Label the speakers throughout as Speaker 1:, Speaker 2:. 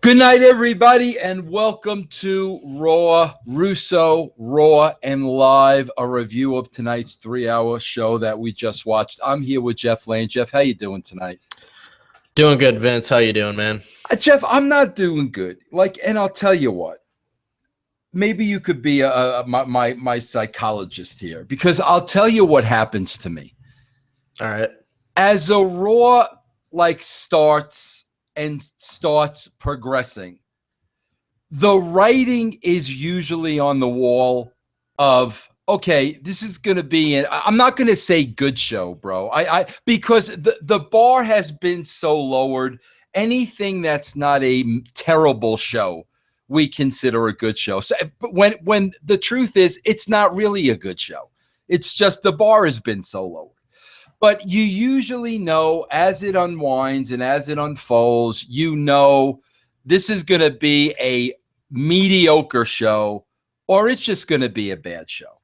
Speaker 1: Good night, everybody, and welcome to Russo, Raw, and Live, a review of tonight's 3-hour show that we just watched. I'm here with Jeff Lane. Jeff, how you doing tonight?
Speaker 2: Doing good, Vince. How you doing, man?
Speaker 1: Jeff, I'm not doing good. And I'll tell you what. Maybe you could be my psychologist here, because I'll tell you what happens to me.
Speaker 2: All right.
Speaker 1: As a Raw starts progressing, the writing is usually on the wall of, okay, this is going to be I'm not going to say good show, bro. Because the bar has been so lowered. Anything that's not a terrible show, we consider a good show. So, but when the truth is, it's not really a good show. It's just the bar has been so lowered. But you usually know as it unwinds and as it unfolds, you know this is going to be a mediocre show, or it's just going to be a bad show.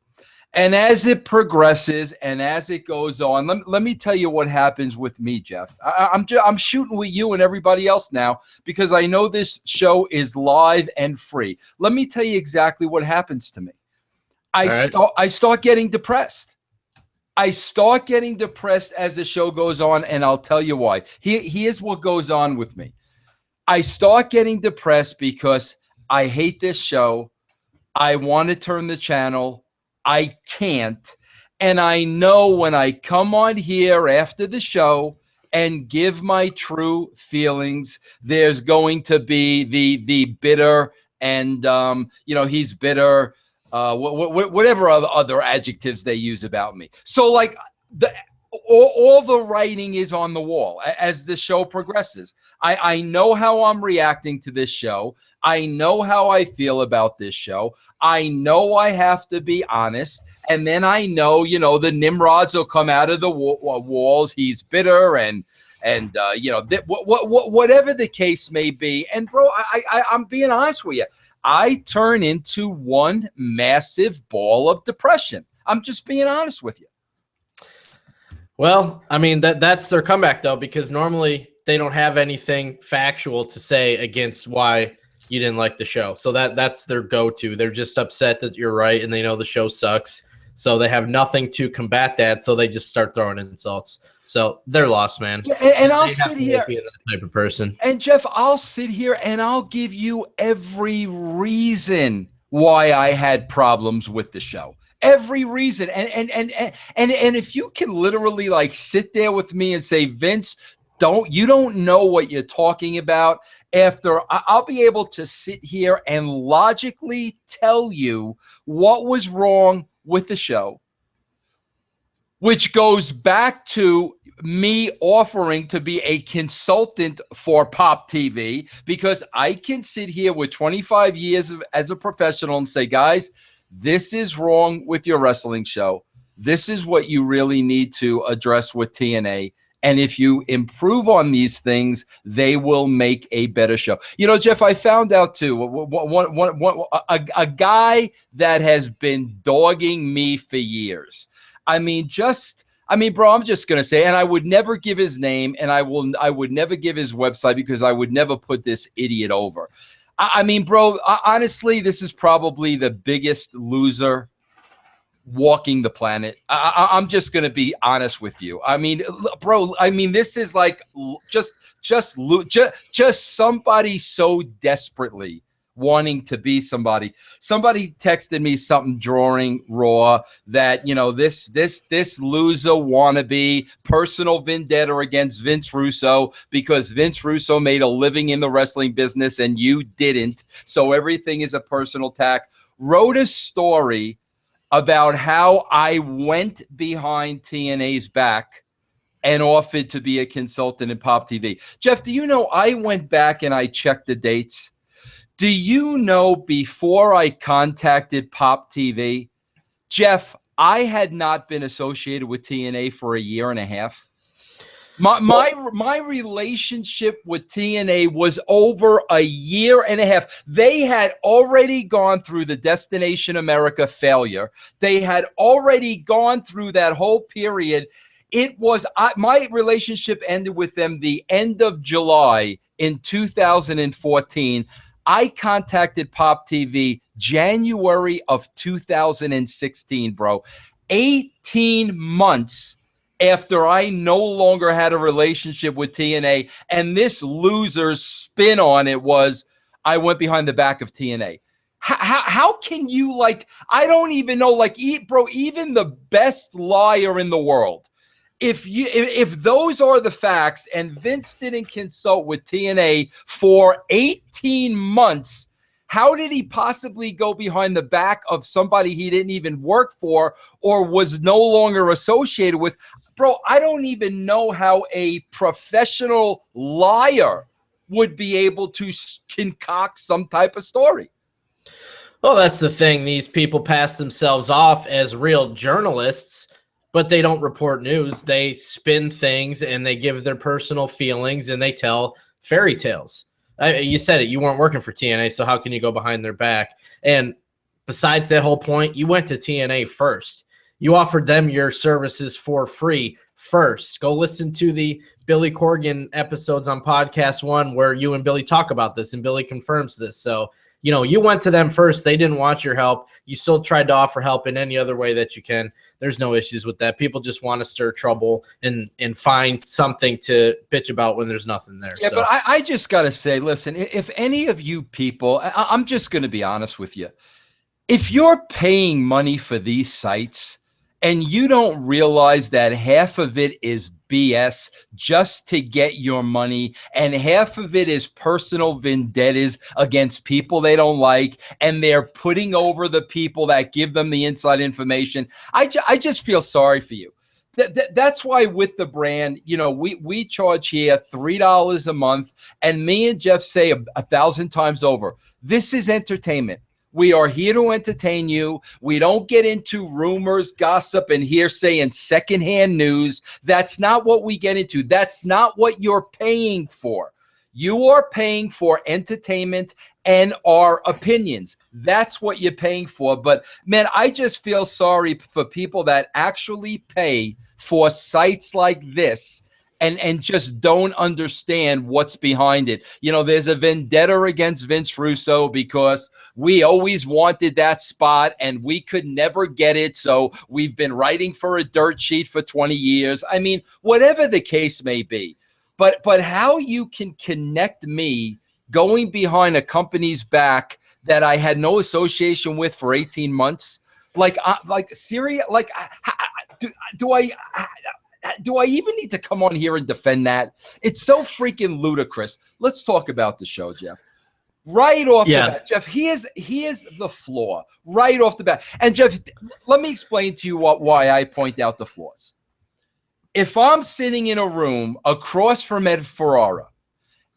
Speaker 1: And as it progresses and as it goes on, let me tell you what happens with me, Jeff. I'm shooting with you and everybody else now because I know this show is live and free. Let me tell you exactly what happens to me. I start getting depressed. I start getting depressed as the show goes on, and I'll tell you why. Here's what goes on with me. I start getting depressed because I hate this show. I want to turn the channel. I can't. And I know when I come on here after the show and give my true feelings, there's going to be the bitter and, he's bitter. Whatever other adjectives they use about me. So all the writing is on the wall as the show progresses. I know how I'm reacting to this show. I know how I feel about this show. I know I have to be honest. And then I know, the Nimrods will come out of the walls. He's bitter and whatever the case may be. And bro, I'm being honest with you. I turn into one massive ball of depression. I'm just being honest with you.
Speaker 2: Well, I mean, that's their comeback, though, because normally they don't have anything factual to say against why you didn't like the show. So that's their go-to. They're just upset that you're right, and they know the show sucks. So they have nothing to combat that, so they just start throwing insults. So they're lost, man.
Speaker 1: Yeah, and I'll sit here.
Speaker 2: Be that type of person.
Speaker 1: And Jeff, I'll sit here and I'll give you every reason why I had problems with the show. Every reason. And if you can literally sit there with me and say, Vince, you don't know what you're talking about. I'll be able to sit here and logically tell you what was wrong with the show, which goes back to me offering to be a consultant for Pop TV, because I can sit here with 25 years as a professional and say, guys, this is wrong with your wrestling show. This is what you really need to address with TNA. And if you improve on these things, they will make a better show. Jeff, I found out too, a guy that has been dogging me for years. Bro, I'm just going to say, and I would never give his name, and I would never give his website because I would never put this idiot over. Bro, honestly, this is probably the biggest loser walking the planet. I'm just going to be honest with you. Bro, this is just somebody so desperately wanting to be somebody. Somebody texted me something during Raw that, this loser wannabe personal vendetta against Vince Russo because Vince Russo made a living in the wrestling business and you didn't. So everything is a personal attack. Wrote a story about how I went behind TNA's back and offered to be a consultant in Pop TV. Jeff, do you know I went back and I checked the dates? Do you know before I contacted Pop TV, Jeff, I had not been associated with TNA for a year and a half. My relationship with TNA was over a year and a half. They had already gone through the Destination America failure. They had already gone through that whole period. My relationship ended with them the end of July in 2014. I contacted Pop TV January of 2016, bro. 18 months after I no longer had a relationship with TNA, and this loser's spin on it was I went behind the back of TNA. How can you, like, I don't even know, like, bro, even the best liar in the world, if those are the facts and Vince didn't consult with TNA for 18 months, how did he possibly go behind the back of somebody he didn't even work for or was no longer associated with? Bro, I don't even know how a professional liar would be able to concoct some type of story.
Speaker 2: Well, that's the thing. These people pass themselves off as real journalists, but they don't report news. They spin things and they give their personal feelings and they tell fairy tales. You said it. You weren't working for TNA, so how can you go behind their back? And besides that whole point, you went to TNA first. You offered them your services for free first. Go listen to the Billy Corgan episodes on Podcast One where you and Billy talk about this, and Billy confirms this. So, you know, you went to them first. They didn't want your help. You still tried to offer help in any other way that you can. There's no issues with that. People just want to stir trouble and find something to bitch about when there's nothing there.
Speaker 1: Yeah, so. But I just got to say, listen, if any of you people, I'm just going to be honest with you. If you're paying money for these sites and you don't realize that half of it is BS just to get your money, and half of it is personal vendettas against people they don't like, and they're putting over the people that give them the inside information, I just feel sorry for you. That's why with the brand, you know, we charge here $3 a month, and me and Jeff say 1,000 times over, this is entertainment. We are here to entertain you. We don't get into rumors, gossip, and hearsay and secondhand news. That's not what we get into. That's not what you're paying for. You are paying for entertainment and our opinions. That's what you're paying for. But, man, I just feel sorry for people that actually pay for sites like this and just don't understand what's behind it. You know, there's a vendetta against Vince Russo because we always wanted that spot and we could never get it. So we've been writing for a dirt sheet for 20 years. I mean, whatever the case may be. But how you can connect me going behind a company's back that I had no association with for 18 months? Syria, do I even need to come on here and defend that? It's so freaking ludicrous. Let's talk about the show, Jeff. Right off the bat, Jeff, here's the flaw right off the bat. And Jeff, let me explain to you why I point out the flaws. If I'm sitting in a room across from Ed Ferrara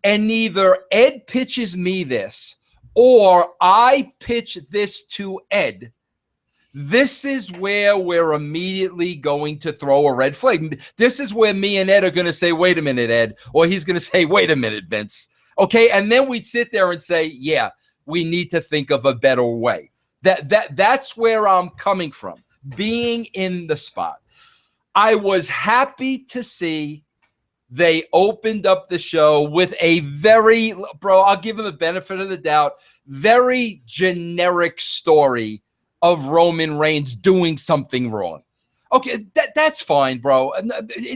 Speaker 1: and neither Ed pitches me this or I pitch this to Ed, this is where we're immediately going to throw a red flag. This is where me and Ed are going to say, wait a minute, Ed, or he's going to say, wait a minute, Vince. Okay, and then we'd sit there and say, yeah, we need to think of a better way. That's where I'm coming from, being in the spot. I was happy to see they opened up the show with a very, I'll give them the benefit of the doubt, very generic story of Roman Reigns doing something wrong. Okay, that's fine, bro.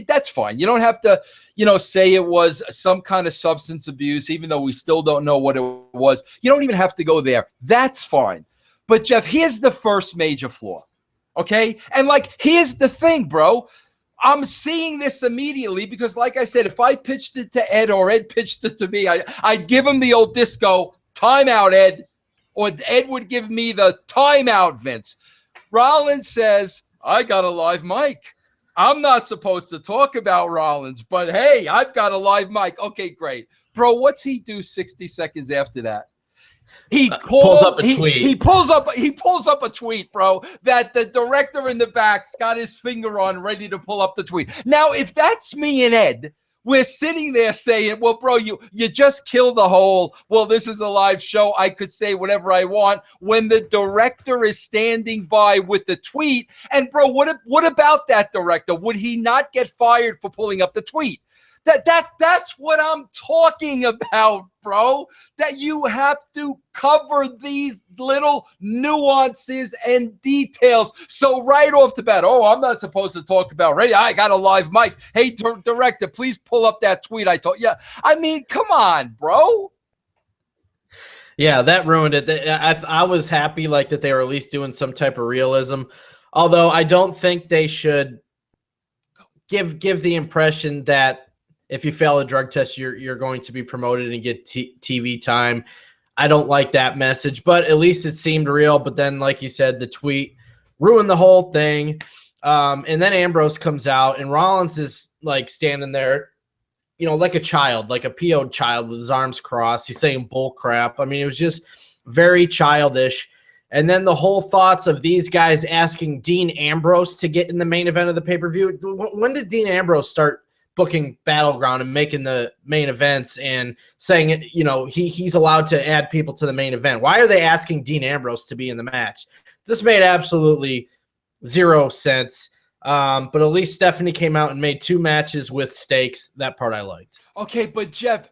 Speaker 1: That's fine. You don't have to, say it was some kind of substance abuse, even though we still don't know what it was. You don't even have to go there. That's fine. But, Jeff, here's the first major flaw, okay? And, here's the thing, bro. I'm seeing this immediately because, like I said, if I pitched it to Ed or Ed pitched it to me, I'd give him the old disco, timeout, Ed. Or Ed would give me the timeout, Vince. Rollins says, I got a live mic. I'm not supposed to talk about Rollins, but hey, I've got a live mic. Okay, great. Bro, what's he do 60 seconds after that? He pulls up a tweet. He pulls up a tweet, bro, that the director in the back's got his finger on ready to pull up the tweet. Now, if that's me and Ed, We're sitting there saying, well, bro, you just killed the whole, well, this is a live show, I could say whatever I want, when the director is standing by with the tweet. And, bro, what about that director? Would he not get fired for pulling up the tweet? That's what I'm talking about, bro. That you have to cover these little nuances and details. So right off the bat, oh, I'm not supposed to talk about Ray. I got a live mic. Hey, director, please pull up that tweet I told you. I mean, come on, bro.
Speaker 2: Yeah, that ruined it. I was happy like that they were at least doing some type of realism. Although I don't think they should give the impression that if you fail a drug test, you're going to be promoted and get TV time. I don't like that message, but at least it seemed real. But then, like you said, the tweet ruined the whole thing. And then Ambrose comes out, and Rollins is like standing there, you know, like a child, like a PO'd child with his arms crossed. He's saying bull crap. I mean, it was just very childish. And then the whole thoughts of these guys asking Dean Ambrose to get in the main event of the pay-per-view. When did Dean Ambrose start booking Battleground and making the main events and saying, you know, he's allowed to add people to the main event? Why are they asking Dean Ambrose to be in the match? This made absolutely zero sense. But at least Stephanie came out and made 2 matches with stakes. That part I liked.
Speaker 1: Okay, but Jeff,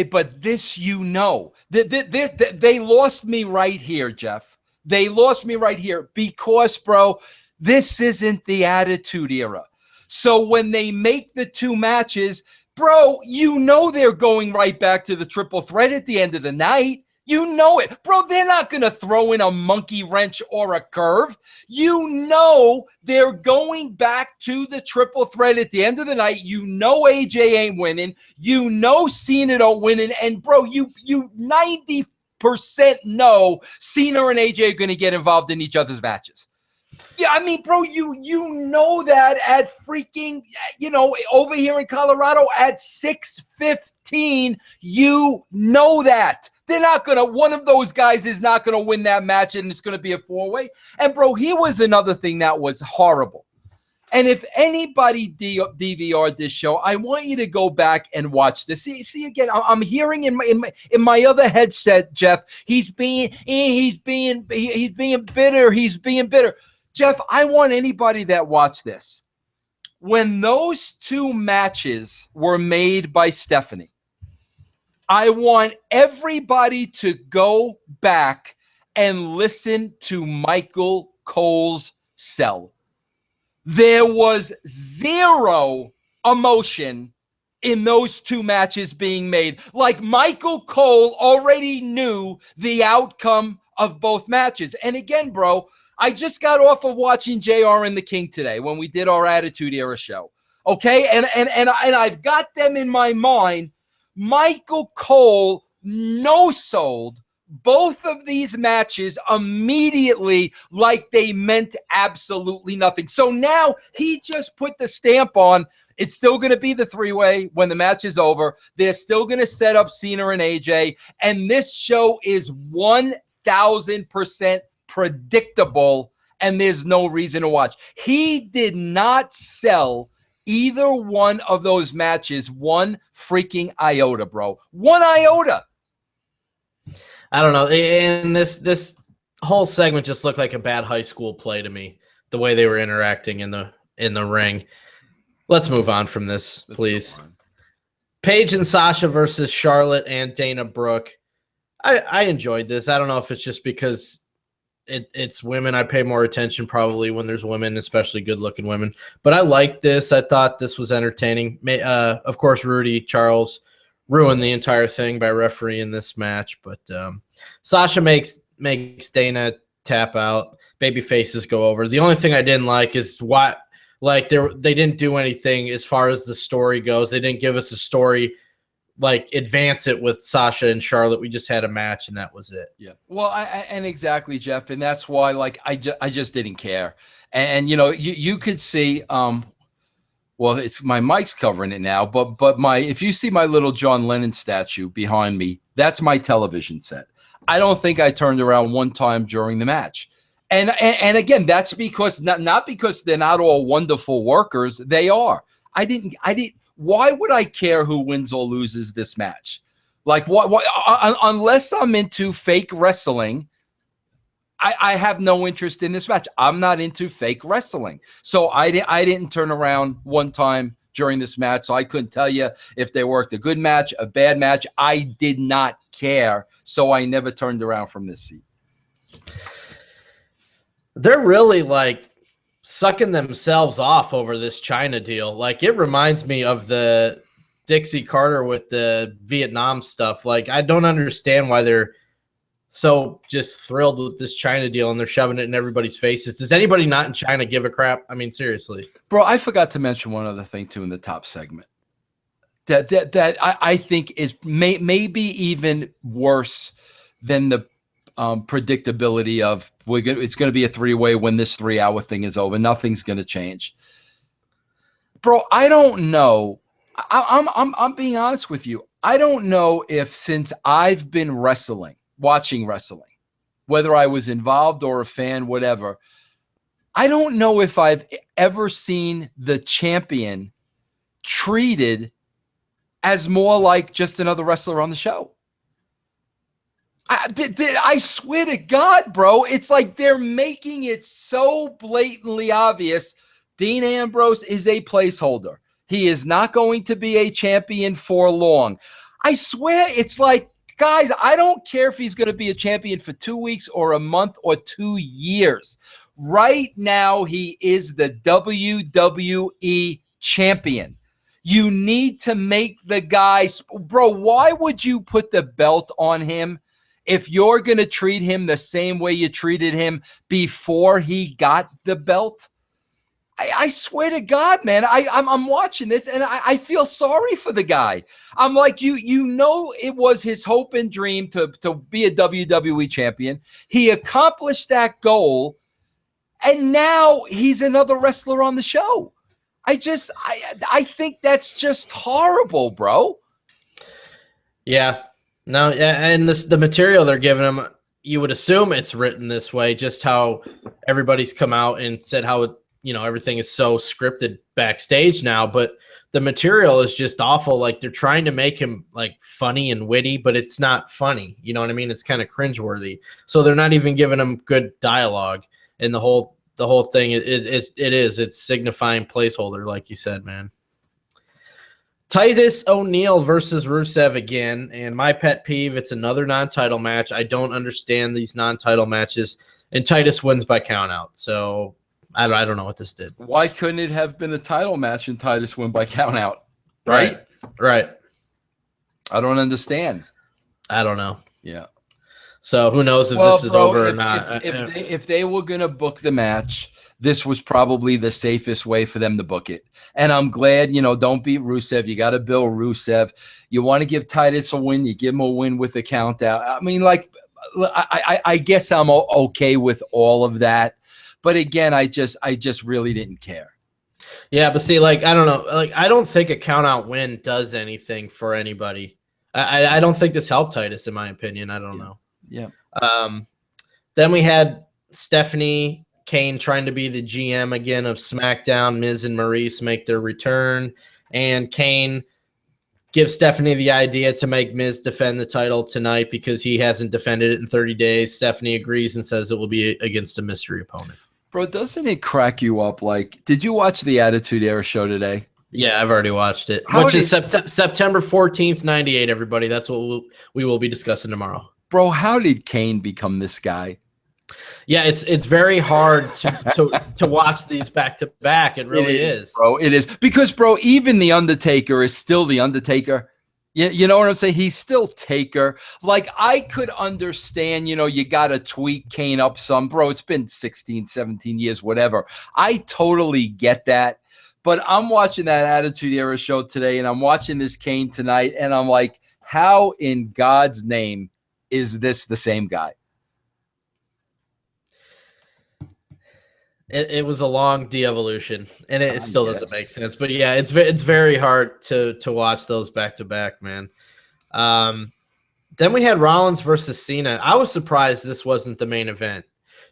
Speaker 1: but this, you know, they lost me right here, Jeff. They lost me right here because, bro, this isn't the Attitude Era. So when they make the 2 matches, bro, you know they're going right back to the triple threat at the end of the night. You know it. Bro, they're not going to throw in a monkey wrench or a curve. You know they're going back to the triple threat at the end of the night. You know AJ ain't winning. You know Cena don't winning. And, bro, you 90% know Cena and AJ are going to get involved in each other's matches. Yeah, I mean, bro, you know that at freaking, you know, over here in Colorado at 6:15, you know that. They're not going to, one of those guys is not going to win that match, and it's going to be a 4-way. And, bro, here was another thing that was horrible. And if anybody DVR'd this show, I want you to go back and watch this. See again, I'm hearing in my other headset, Jeff, he's being bitter. Jeff, I want anybody that watched this. When those 2 matches were made by Stephanie, I want everybody to go back and listen to Michael Cole's sell. There was zero emotion in those 2 matches being made. Like Michael Cole already knew the outcome of both matches. And again, bro, I just got off of watching JR and the King today when we did our Attitude Era show. Okay? And I've got them in my mind. Michael Cole no-sold both of these matches immediately like they meant absolutely nothing. So now he just put the stamp on. It's still going to be the 3-way when the match is over. They're still going to set up Cena and AJ. And this show is 1,000% predictable, and there's no reason to watch. He did not sell either one of those matches one freaking iota, bro. 1 iota.
Speaker 2: I don't know. And this whole segment just looked like a bad high school play to me, the way they were interacting in the ring. Let's move on from this, please. Paige and Sasha versus Charlotte and Dana Brooke. I enjoyed this. I don't know if it's just because it's women. I pay more attention probably when there's women, especially good-looking women. But I liked this. I thought this was entertaining. Of course, Rudy Charles ruined the entire thing by refereeing this match. But Sasha makes Dana tap out. Baby faces go over. The only thing I didn't like is why, like, they didn't do anything as far as the story goes. They didn't give us a story, like, advance it with Sasha and Charlotte. We just had a match, and that was it.
Speaker 1: Yeah. Well, and exactly, Jeff, and that's why, like, I just didn't care. And you know, you could see, well, it's my mic's covering it now, but if you see my little John Lennon statue behind me, that's my television set. I don't think I turned around one time during the match. And again, that's because not because they're not all wonderful workers. They are. why would I care who wins or loses this match? Like, what unless I'm into fake wrestling, I have no interest in this match. I'm not into fake wrestling. So I didn't turn around one time during this match. So I couldn't tell you if they worked a good match, a bad match. I did not care. So I never turned around from this seat.
Speaker 2: They're really like sucking themselves off over this China deal. Like, it reminds me of the Dixie Carter with the Vietnam stuff. Like, I don't understand why they're so just thrilled with this China deal and they're shoving it in everybody's faces. Does anybody not in China give a crap? I mean, seriously.
Speaker 1: Bro, I forgot to mention one other thing too in the top segment that I think is maybe even worse than the predictability of it's going to be a 3-way when this 3-hour thing is over. Nothing's going to change. Bro, I don't know. I'm being honest with you. I don't know if since I've been watching wrestling, whether I was involved or a fan, whatever, I don't know if I've ever seen the champion treated as more like just another wrestler on the show. I swear to God, bro, it's like they're making it so blatantly obvious. Dean Ambrose is a placeholder. He is not going to be a champion for long. I swear it's like, guys, I don't care if he's going to be a champion for 2 weeks or a month or 2 years. Right now, he is the WWE champion. You need to make the guy, bro, why would you put the belt on him if you're going to treat him the same way you treated him before he got the belt? I swear to God, man, I'm watching this and I feel sorry for the guy. I'm like, you know, it was his hope and dream to be a WWE champion. He accomplished that goal, and now he's another wrestler on the show. I think that's just horrible, bro.
Speaker 2: Yeah. No, and the material they're giving him, you would assume it's written this way, just how everybody's come out and said how it, everything is so scripted backstage now, but the material is just awful. Like, they're trying to make him like funny and witty, but it's not funny. You know what I mean? It's kind of cringeworthy. So they're not even giving him good dialogue. And the whole thing, it's signifying placeholder, like you said, man. Titus O'Neil versus Rusev again. And my pet peeve, it's another non-title match. I don't understand these non-title matches. And Titus wins by count out. So I don't know what this did.
Speaker 1: Why couldn't it have been a title match and Titus win by count out? Right. I don't understand.
Speaker 2: I don't know.
Speaker 1: Yeah.
Speaker 2: So who knows if this is over or not.
Speaker 1: If they were going to book the match, this was probably the safest way for them to book it. And I'm glad, don't beat Rusev. You got to bill Rusev. You want to give Titus a win, you give him a win with the count out. I mean, like, I guess I'm okay with all of that. But again, I just really didn't care.
Speaker 2: Yeah, but see, like, I don't know. Like, I don't think a count-out win does anything for anybody. I don't think this helped Titus, in my opinion. I don't know.
Speaker 1: Yeah.
Speaker 2: Then we had Stephanie Kane trying to be the GM again of SmackDown. Miz and Maurice make their return. And Kane gives Stephanie the idea to make Miz defend the title tonight because he hasn't defended it in 30 days. Stephanie agrees and says it will be against a mystery opponent.
Speaker 1: Bro, doesn't it crack you up? Like, did you watch the Attitude Era show today?
Speaker 2: Yeah, I've already watched it. Which is September 14th, 98, everybody. That's what we will be discussing tomorrow.
Speaker 1: Bro, how did Kane become this guy?
Speaker 2: Yeah, it's very hard to watch these back to back. It really is,
Speaker 1: bro. It is because, bro, even the Undertaker is still the Undertaker. You know what I'm saying? He's still Taker. Like, I could understand, you got to tweak Kane up some, bro. It's been 16, 17 years, whatever. I totally get that. But I'm watching that Attitude Era show today, and I'm watching this Kane tonight, and I'm like, how in God's name is this the same guy?
Speaker 2: It was a long de-evolution, and it still doesn't make sense. But yeah, it's very hard to watch those back to back, man. Then we had Rollins versus Cena. I was surprised this wasn't the main event,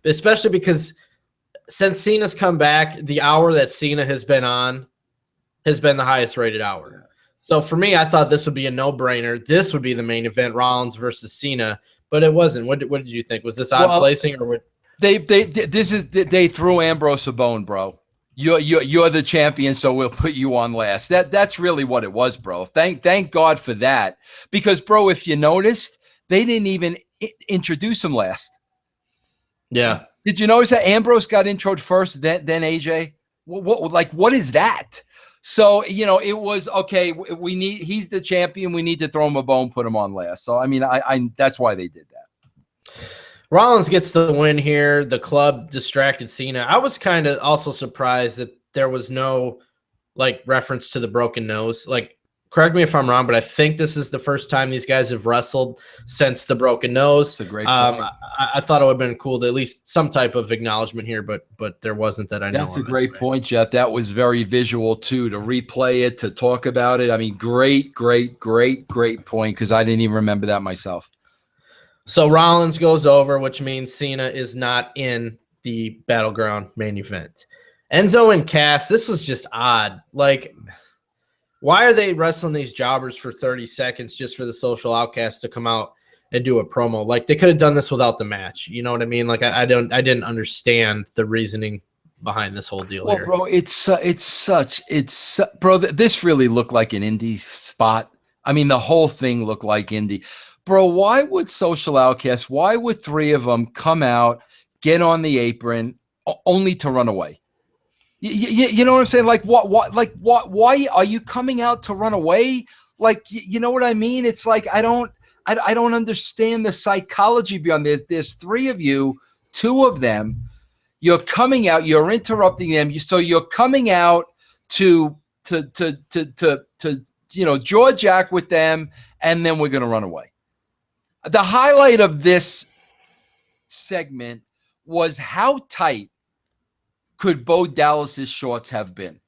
Speaker 2: especially because since Cena's come back, the hour that Cena has been on, has been the highest rated hour. So for me, I thought this would be a no-brainer. This would be the main event, Rollins versus Cena, but it wasn't. What did you think? Was this odd placing, or what?
Speaker 1: They threw Ambrose a bone, bro. You're the champion, so we'll put you on last. That's really what it was, bro. Thank God for that, because, bro, if you noticed, they didn't even introduce him last.
Speaker 2: Yeah.
Speaker 1: Did you notice that Ambrose got introed first, then AJ? What is that? So, it was okay. He's the champion. We need to throw him a bone, put him on last. So, I mean, I that's why they did that.
Speaker 2: Rollins gets the win here. The club distracted Cena. I was kind of also surprised that there was no reference to the broken nose. Correct me if I'm wrong, but I think this is the first time these guys have wrestled since the broken nose.
Speaker 1: That's a great point.
Speaker 2: I thought it would have been cool to at least some type of acknowledgement here, but there wasn't that I know.
Speaker 1: That's a great point, Jeff. That was very visual too, to replay it, to talk about it. I mean, great point, because I didn't even remember that myself.
Speaker 2: So Rollins goes over, which means Cena is not in the Battleground main event. Enzo and Cass, this was just odd. Why are they wrestling these jobbers for 30 seconds just for the social outcasts to come out and do a promo? They could have done this without the match. You know what I mean? I didn't understand the reasoning behind this whole deal here.
Speaker 1: Bro, bro, this really looked like an indie spot. I mean, the whole thing looked like indie. Bro, why would social outcasts, why would three of them come out, get on the apron, only to run away? You know what I'm saying? Why are you coming out to run away? You know what I mean? It's I don't understand the psychology beyond this. There's three of you, two of them. You're coming out. You're interrupting them. So you're coming out to jaw jack with them, and then we're gonna run away. The highlight of this segment was how tight could Bo Dallas's shorts have been.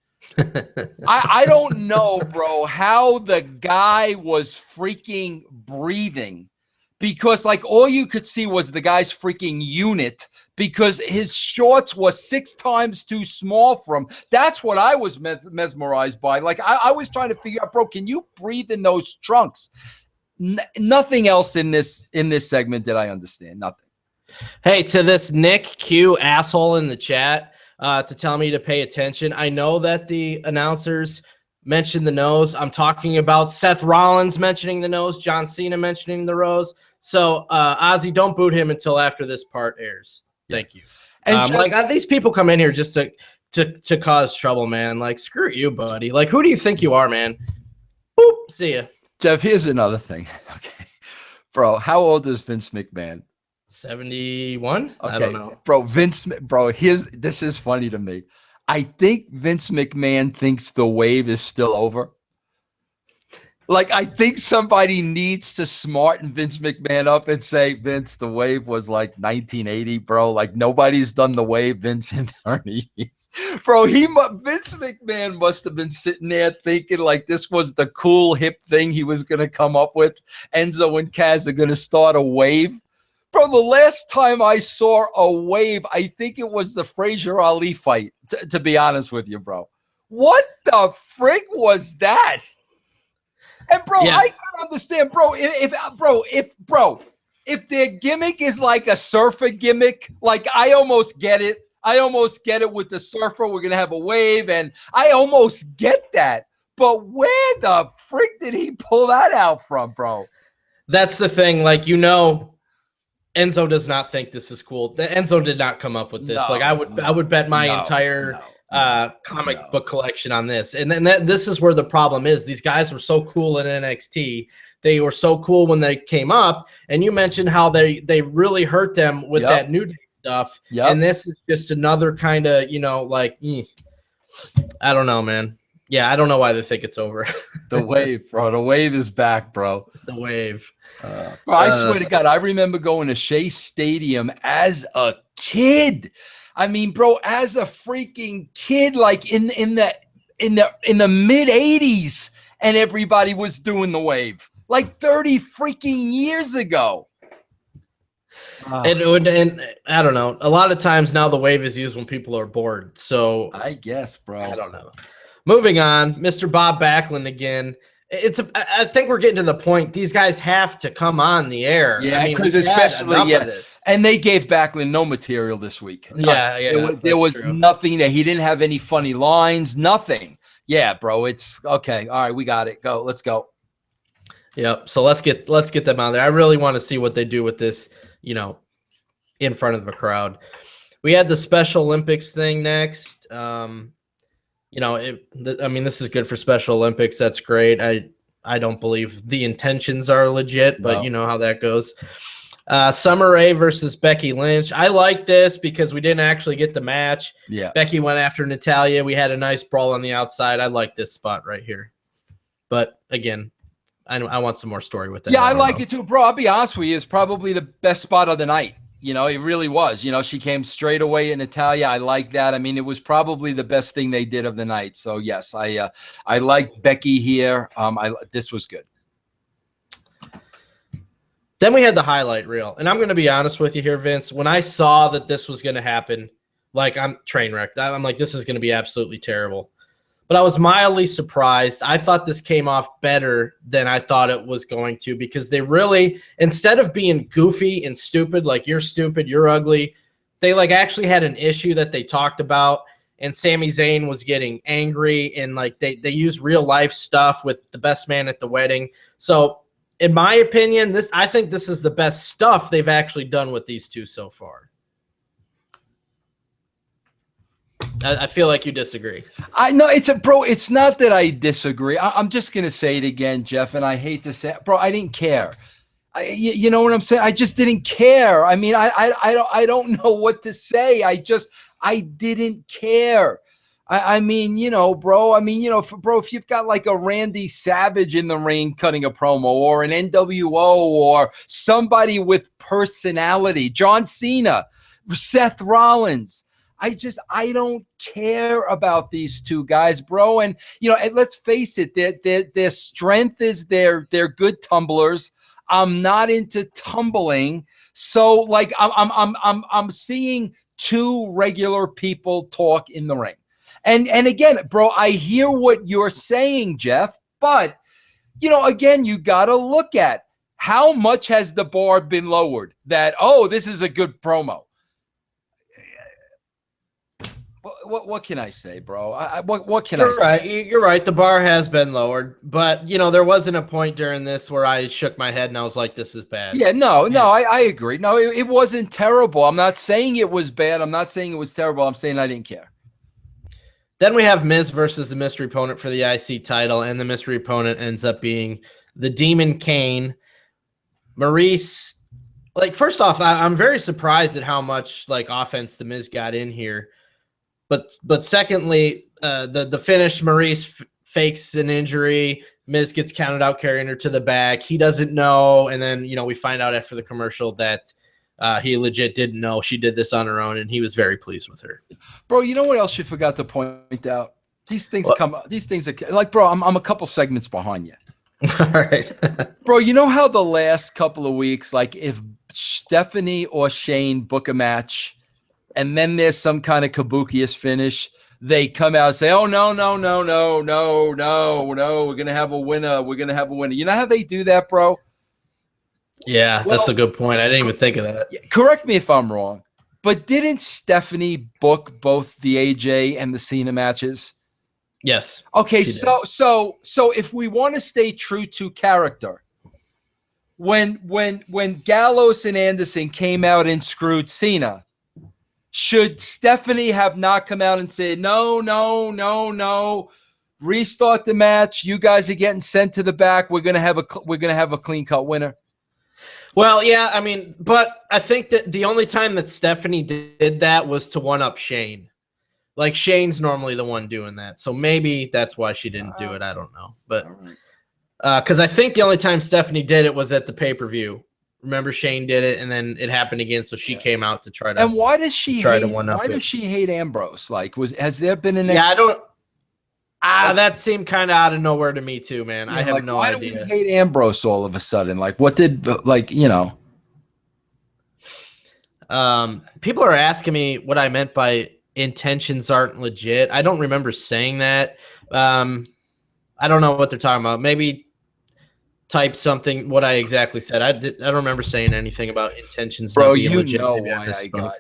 Speaker 1: I don't know, bro, how the guy was freaking breathing, because all you could see was the guy's freaking unit, because his shorts was 6 times too small for him. That's what I was mesmerized by. I was trying to figure out, bro, can you breathe in those trunks? Nothing else in this segment did I understand. Nothing.
Speaker 2: Hey, to this Nick Q asshole in the chat, to tell me to pay attention. I know that the announcers mentioned the nose. I'm talking about Seth Rollins mentioning the nose, John Cena mentioning the rose. So, Ozzy, don't boot him until after this part airs. Thank you. And these people come in here just to cause trouble, man. Screw you, buddy. Who do you think you are, man? Boop. See ya.
Speaker 1: Jeff, here's another thing. Okay, bro, how old is Vince McMahon?
Speaker 2: 71?
Speaker 1: Okay.
Speaker 2: I don't know.
Speaker 1: Bro, this is funny to me. I think Vince McMahon thinks the wave is still over. I think somebody needs to smarten Vince McMahon up and say, Vince, the wave was 1980, bro. Nobody's done the wave, Vince, in 30 years. Bro, Vince McMahon must have been sitting there thinking this was the cool, hip thing he was going to come up with. Enzo and Kaz are going to start a wave. Bro, the last time I saw a wave, I think it was the Frazier Ali fight, to be honest with you, bro. What the frick was that? And bro, yeah. I can understand, bro. If their gimmick is a surfer gimmick, I almost get it. I almost get it with the surfer. We're gonna have a wave, and I almost get that. But where the frick did he pull that out from, bro?
Speaker 2: That's the thing. Enzo does not think this is cool. Enzo did not come up with this. I would bet my entire comic book collection on this. And then this is where the problem is. These guys were so cool in NXT. They were so cool when they came up. And you mentioned how they really hurt them with that New Day stuff. Yep. And this is just another kind of, I don't know, man. Yeah, I don't know why they think it's over.
Speaker 1: The wave, bro. The wave is back, bro.
Speaker 2: The wave.
Speaker 1: Bro, I swear to God, I remember going to Shea Stadium as a kid. I mean, bro, as a freaking kid, in the mid 80s, and everybody was doing the wave 30 freaking years ago.
Speaker 2: And I don't know. A lot of times now the wave is used when people are bored. So
Speaker 1: I guess, bro.
Speaker 2: I don't know. Moving on, Mr. Bob Backlund again. I think we're getting to the point. These guys have to come on the air.
Speaker 1: Yeah,
Speaker 2: I mean,
Speaker 1: because
Speaker 2: we've had
Speaker 1: especially
Speaker 2: enough of this.
Speaker 1: and they gave Backlund no material this week. None.
Speaker 2: Yeah,
Speaker 1: There was
Speaker 2: true.
Speaker 1: nothing that he didn't have any funny lines. Nothing. Yeah, bro. It's okay. All right, we got it. Go. Let's go.
Speaker 2: Yep. So let's get them out there. I really want to see what they do with this. In front of a crowd. We had the Special Olympics thing next. I mean, this is good for Special Olympics. That's great. I don't believe the intentions are legit, but
Speaker 1: No.
Speaker 2: you know how that goes. Summer Rae versus Becky Lynch. I like this because we didn't actually get the match.
Speaker 1: Yeah.
Speaker 2: Becky went after Natalya. We had a nice brawl on the outside. I like this spot right here. But again, I want some more story with that.
Speaker 1: Yeah, I like it too, bro. I'll be honest with you. It's probably the best spot of the night. It really was. She came straight away at Natalya. I like that. I mean, it was probably the best thing they did of the night. So yes, I like Becky here. This was good.
Speaker 2: Then we had the highlight reel, and I'm going to be honest with you here, Vince. When I saw that this was going to happen, like I'm train wrecked. I'm like, this is going to be absolutely terrible. But I was mildly surprised. I thought this came off better than I thought it was going to, because they really, instead of being goofy and stupid, like you're stupid, you're ugly, they like actually had an issue that they talked about, and Sami Zayn was getting angry, and like they used real life stuff with the best man at the wedding. So in my opinion, I think this is the best stuff they've actually done with these two so far. I feel like you disagree.
Speaker 1: I know it's not that I disagree. I'm just going to say it again, Jeff, and I hate to say it, bro, I didn't care. You know what I'm saying? I just didn't care. I mean, I don't know what to say. I didn't care. I mean, bro, if you've got like a Randy Savage in the ring cutting a promo, or an NWO, or somebody with personality, John Cena, Seth Rollins, I don't care about these two guys, bro. And and let's face it, their strength is they're good tumblers. I'm not into tumbling, so like I'm seeing two regular people talk in the ring, and again, bro, I hear what you're saying, Jeff, but again, you got to look at how much has the bar been lowered. That this is a good promo. What can I say, bro? What can I say?
Speaker 2: Right. You're right. The bar has been lowered, but there wasn't a point during this where I shook my head and I was like, "This is bad."
Speaker 1: Yeah, no, I agree. No, it wasn't terrible. I'm not saying it was bad. I'm not saying it was terrible. I'm saying I didn't care.
Speaker 2: Then we have Miz versus the mystery opponent for the IC title, and the mystery opponent ends up being the Demon Kane. Maurice, like, first off, I'm very surprised at how much like offense the Miz got in here. But secondly, the finish, Maurice fakes an injury. Miz gets counted out, carrying her to the back. He doesn't know, and then we find out after the commercial that he legit didn't know. She did this on her own, and he was very pleased with her.
Speaker 1: Bro, you know what else you forgot to point out? These things are like, bro, I'm a couple segments behind you.
Speaker 2: All right.
Speaker 1: Bro, you know how the last couple of weeks, like if Stephanie or Shane book a match and then there's some kind of kabukiest finish, they come out and say, "Oh, no, we're going to have a winner. We're going to have a winner." You know how they do that, bro?
Speaker 2: Yeah, that's a good point. I didn't even think of that.
Speaker 1: Correct me if I'm wrong, but didn't Stephanie book both the AJ and the Cena matches?
Speaker 2: Yes.
Speaker 1: Okay, so if we want to stay true to character, when Gallows and Anderson came out and screwed Cena, should Stephanie have not come out and said, no, restart the match, you guys are getting sent to the back, we're gonna have a clean cut winner?
Speaker 2: Well, yeah, I mean, but I think that the only time that Stephanie did that was to one up Shane. Like, Shane's normally the one doing that, so maybe that's why she didn't do it. I don't know, but because I think the only time Stephanie did it was at the pay-per-view. Remember, Shane did it, and then it happened again, so she came out to try to.
Speaker 1: And why does she hate Ambrose? Like, has there been an?
Speaker 2: Yeah, I don't. That seemed kind of out of nowhere to me too, man. Yeah, I have no idea.
Speaker 1: Why do we hate Ambrose all of a sudden? Like, what did
Speaker 2: People are asking me what I meant by intentions aren't legit. I don't remember saying that. I don't know what they're talking about. Maybe type something. What I exactly said. I don't remember saying anything about intentions
Speaker 1: Bro,
Speaker 2: not being
Speaker 1: you
Speaker 2: legit.
Speaker 1: know
Speaker 2: Maybe
Speaker 1: why I
Speaker 2: misspoke.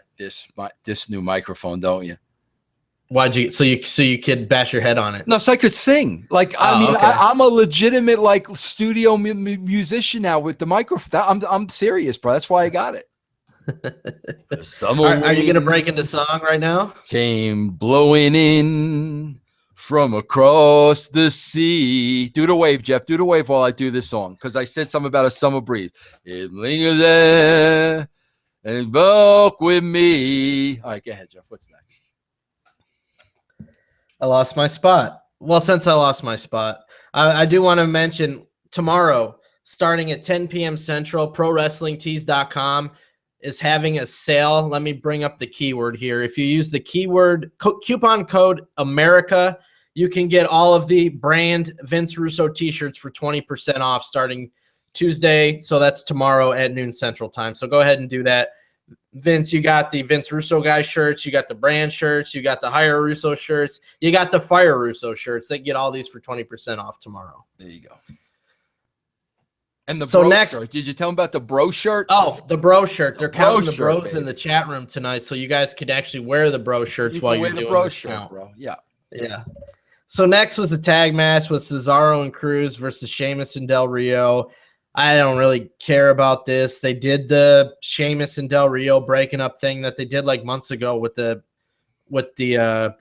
Speaker 1: got this new microphone, don't you?
Speaker 2: Why'd you so you could bash your head on it?
Speaker 1: No, so I could sing. Like, I
Speaker 2: Oh,
Speaker 1: mean,
Speaker 2: okay.
Speaker 1: I'm a legitimate like studio musician now with the microphone. I'm serious, bro. That's why I got it. The summer
Speaker 2: Are you gonna break
Speaker 1: wind
Speaker 2: into song right now?
Speaker 1: came blowing in from across the sea. Do the wave, Jeff. Do the wave while I do this song, because I said something about a summer breeze. It lingers there and walk with me. All right, go ahead, Jeff. What's next?
Speaker 2: I lost my spot. Well, since I lost my spot, I do want to mention tomorrow, starting at 10 p.m. Central, ProWrestlingTees.com is having a sale. Let me bring up the keyword here. If you use the coupon code America, you can get all of the brand Vince Russo t-shirts for 20% off starting Tuesday. So that's tomorrow at noon Central Time. So go ahead and do that. Vince, you got the Vince Russo guy shirts, you got the brand shirts, you got the Hire Russo shirts, you got the Fire Russo shirts. They get all these for 20% off tomorrow.
Speaker 1: There you go. And the
Speaker 2: So
Speaker 1: bro
Speaker 2: next,
Speaker 1: shirt. Did you tell them about the bro shirt?
Speaker 2: Oh, the bro shirt. They're counting the
Speaker 1: shirt,
Speaker 2: bros in the chat room tonight, so you guys could actually wear the bro shirts
Speaker 1: you
Speaker 2: while
Speaker 1: can
Speaker 2: you're
Speaker 1: wear the
Speaker 2: doing
Speaker 1: bro
Speaker 2: this
Speaker 1: shirt,
Speaker 2: count.
Speaker 1: bro. Yeah.
Speaker 2: Yeah. So next was a tag match with Cesaro and Cruz versus Sheamus and Del Rio. I don't really care about this. They did the Sheamus and Del Rio breaking up thing that they did like months ago with the League of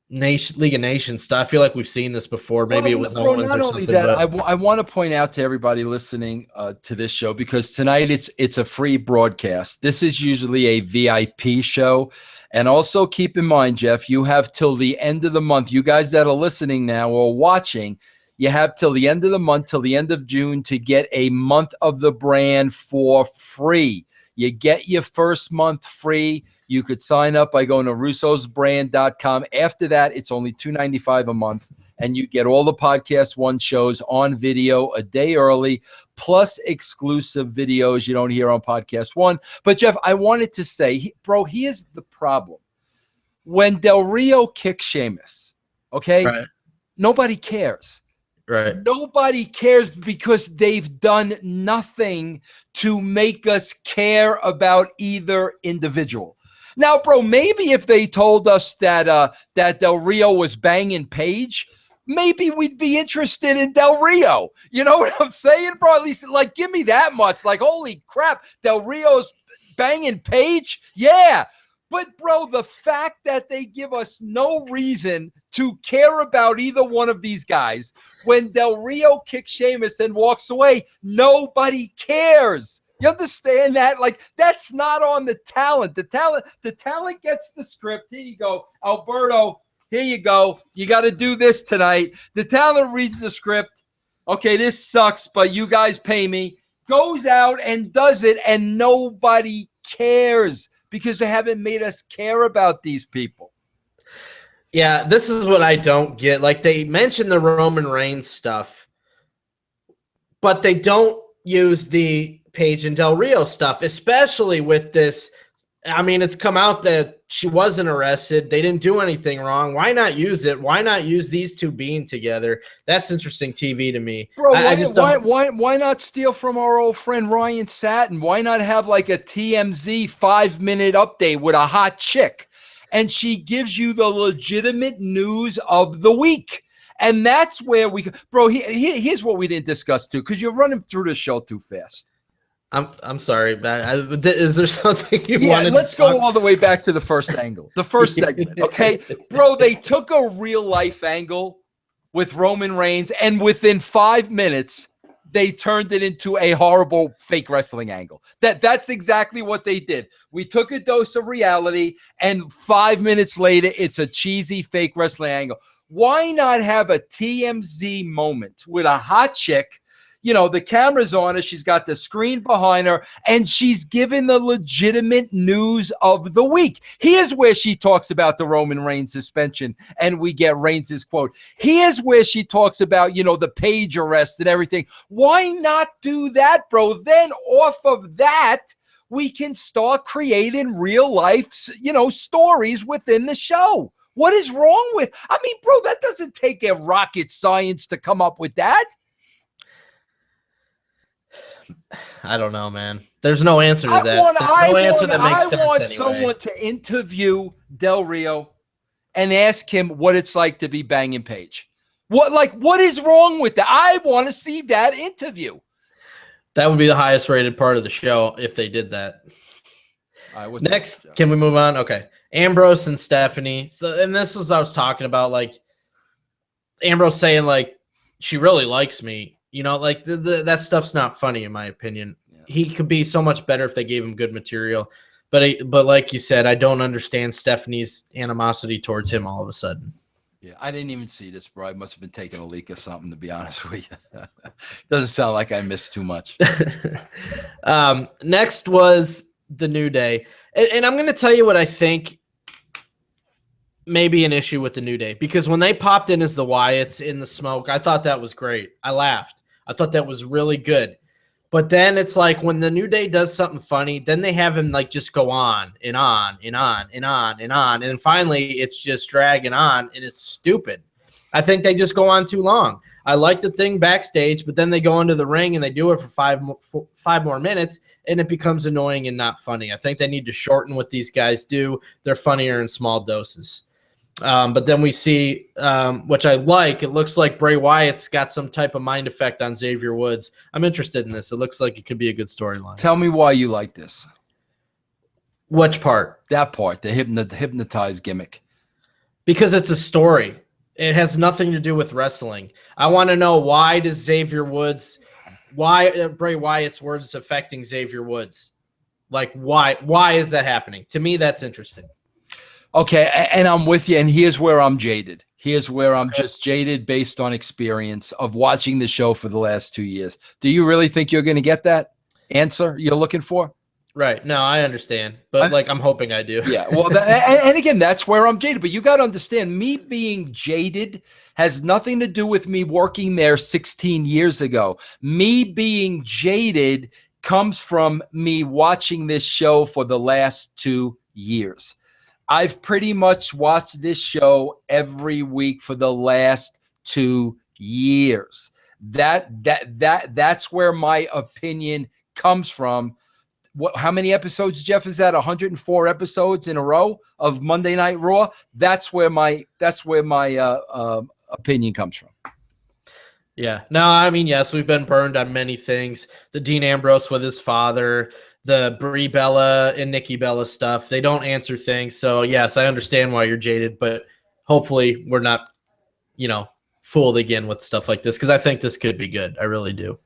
Speaker 2: Nations stuff. I feel like we've seen this before. Maybe it was
Speaker 1: bro,
Speaker 2: Owens
Speaker 1: not
Speaker 2: or
Speaker 1: only
Speaker 2: something.
Speaker 1: that,
Speaker 2: But
Speaker 1: I want to point out to everybody listening to this show, because tonight it's a free broadcast. This is usually a VIP show. And also keep in mind, Jeff, you have till the end of the month. You guys that are listening now or watching, you have till the end of the month, till the end of June, to get a month of the brand for free. You get your first month free. You could sign up by going to russosbrand.com. After that, it's only $2.95 a month, and you get all the Podcast One shows on video a day early, plus exclusive videos you don't hear on Podcast One. But, Jeff, I wanted to say, bro, here's the problem. When Del Rio kicks Sheamus, okay,
Speaker 2: right.
Speaker 1: Nobody cares.
Speaker 2: Right.
Speaker 1: Nobody cares because they've done nothing to make us care about either individual. Now, bro, maybe if they told us that that Del Rio was banging Paige, maybe we'd be interested in Del Rio. You know what I'm saying, bro? At least, like, give me that much. Like, holy crap, Del Rio's banging Paige? Yeah. But, bro, the fact that they give us no reason to care about either one of these guys, when Del Rio kicks Sheamus and walks away, nobody cares. You understand that? Like, that's not on the talent. The talent gets the script. Here you go, Alberto. Here you go. You got to do this tonight. The talent reads the script. Okay, this sucks, but you guys pay me. Goes out and does it, and nobody cares because they haven't made us care about these people.
Speaker 2: Yeah, this is what I don't get. Like, they mentioned the Roman Reigns stuff, but they don't use the Paige and Del Rio stuff, especially with this. I mean, it's come out that she wasn't arrested. They didn't do anything wrong. Why not use it? Why not use these two being together? That's interesting TV to me.
Speaker 1: Bro, why not steal from our old friend Ryan Satin? Why not have like a TMZ 5-minute update with a hot chick? And she gives you the legitimate news of the week. And that's where bro, here's what we didn't discuss too, because you're running through the show too fast.
Speaker 2: I'm sorry, man. Is there something you wanted?
Speaker 1: Let's go all the way back to the first angle, the first segment, okay? Bro, they took a real life angle with Roman Reigns, and within 5 minutes, they turned it into a horrible fake wrestling angle. That's exactly what they did. We took a dose of reality, and 5 minutes later, it's a cheesy fake wrestling angle. Why not have a TMZ moment with a hot chick? You know, the camera's on her. She's got the screen behind her, and she's given the legitimate news of the week. Here's where she talks about the Roman Reigns suspension, and we get Reigns' quote. Here's where she talks about, you know, the Paige arrest and everything. Why not do that, bro? Then off of that, we can start creating real life, you know, stories within the show. What is wrong with? I mean, bro, that doesn't take a rocket science to come up with that.
Speaker 2: I don't know, man. There's no answer to that. There's no answer that makes sense
Speaker 1: I want
Speaker 2: anyway.
Speaker 1: someone to interview Del Rio and ask him what it's like to be banging Paige. What is wrong with that? I want to see that interview.
Speaker 2: That would be the highest rated part of the show if they did that. Next, can we move on? Okay. Ambrose and Stephanie. So, and this was I was talking about, like, Ambrose saying, like, she really likes me. You know, like, that stuff's not funny, in my opinion. Yeah. He could be so much better if they gave him good material. But like you said, I don't understand Stephanie's animosity towards him all of a sudden.
Speaker 1: Yeah, I didn't even see this, bro. I must have been taking a leak or something, to be honest with you. Doesn't sound like I missed too much.
Speaker 2: Next was the New Day. And I'm going to tell you what I think may be an issue with the New Day. Because when they popped in as the Wyatts in the smoke, I thought that was great. I laughed. I thought that was really good. But then it's like when the New Day does something funny, then they have him like just go on and on and on and on and on. And finally, it's just dragging on, and it's stupid. I think they just go on too long. I like the thing backstage, but then they go into the ring and they do it for five more minutes, and it becomes annoying and not funny. I think they need to shorten what these guys do. They're funnier in small doses. But then we see, which I like, it looks like Bray Wyatt's got some type of mind effect on Xavier Woods. I'm interested in this. It looks like it could be a good storyline.
Speaker 1: Tell me why you like this.
Speaker 2: Which part?
Speaker 1: That part, the hypnotized gimmick.
Speaker 2: Because it's a story. It has nothing to do with wrestling. I want to know, why does Xavier Woods, why Bray Wyatt's words affecting Xavier Woods? Like, why is that happening? To me, that's interesting.
Speaker 1: Okay, and I'm with you, and here's where I'm jaded. Here's where I'm just jaded based on experience of watching the show for the last 2 years. Do you really think you're going to get that answer you're looking for?
Speaker 2: Right. No, I understand. But, I'm hoping I do.
Speaker 1: Yeah, well, and again, that's where I'm jaded. But you got to understand, me being jaded has nothing to do with me working there 16 years ago. Me being jaded comes from me watching this show for the last 2 years. I've pretty much watched this show every week for the last 2 years. That's where my opinion comes from. How many episodes, Jeff, is that? 104 episodes in a row of Monday Night Raw. That's where my opinion comes from.
Speaker 2: Yeah. No, I mean, yes, we've been burned on many things. The Dean Ambrose with his father, the Brie Bella and Nikki Bella stuff. They don't answer things. So, yes, I understand why you're jaded, but hopefully we're not, fooled again with stuff like this, because I think this could be good. I really do.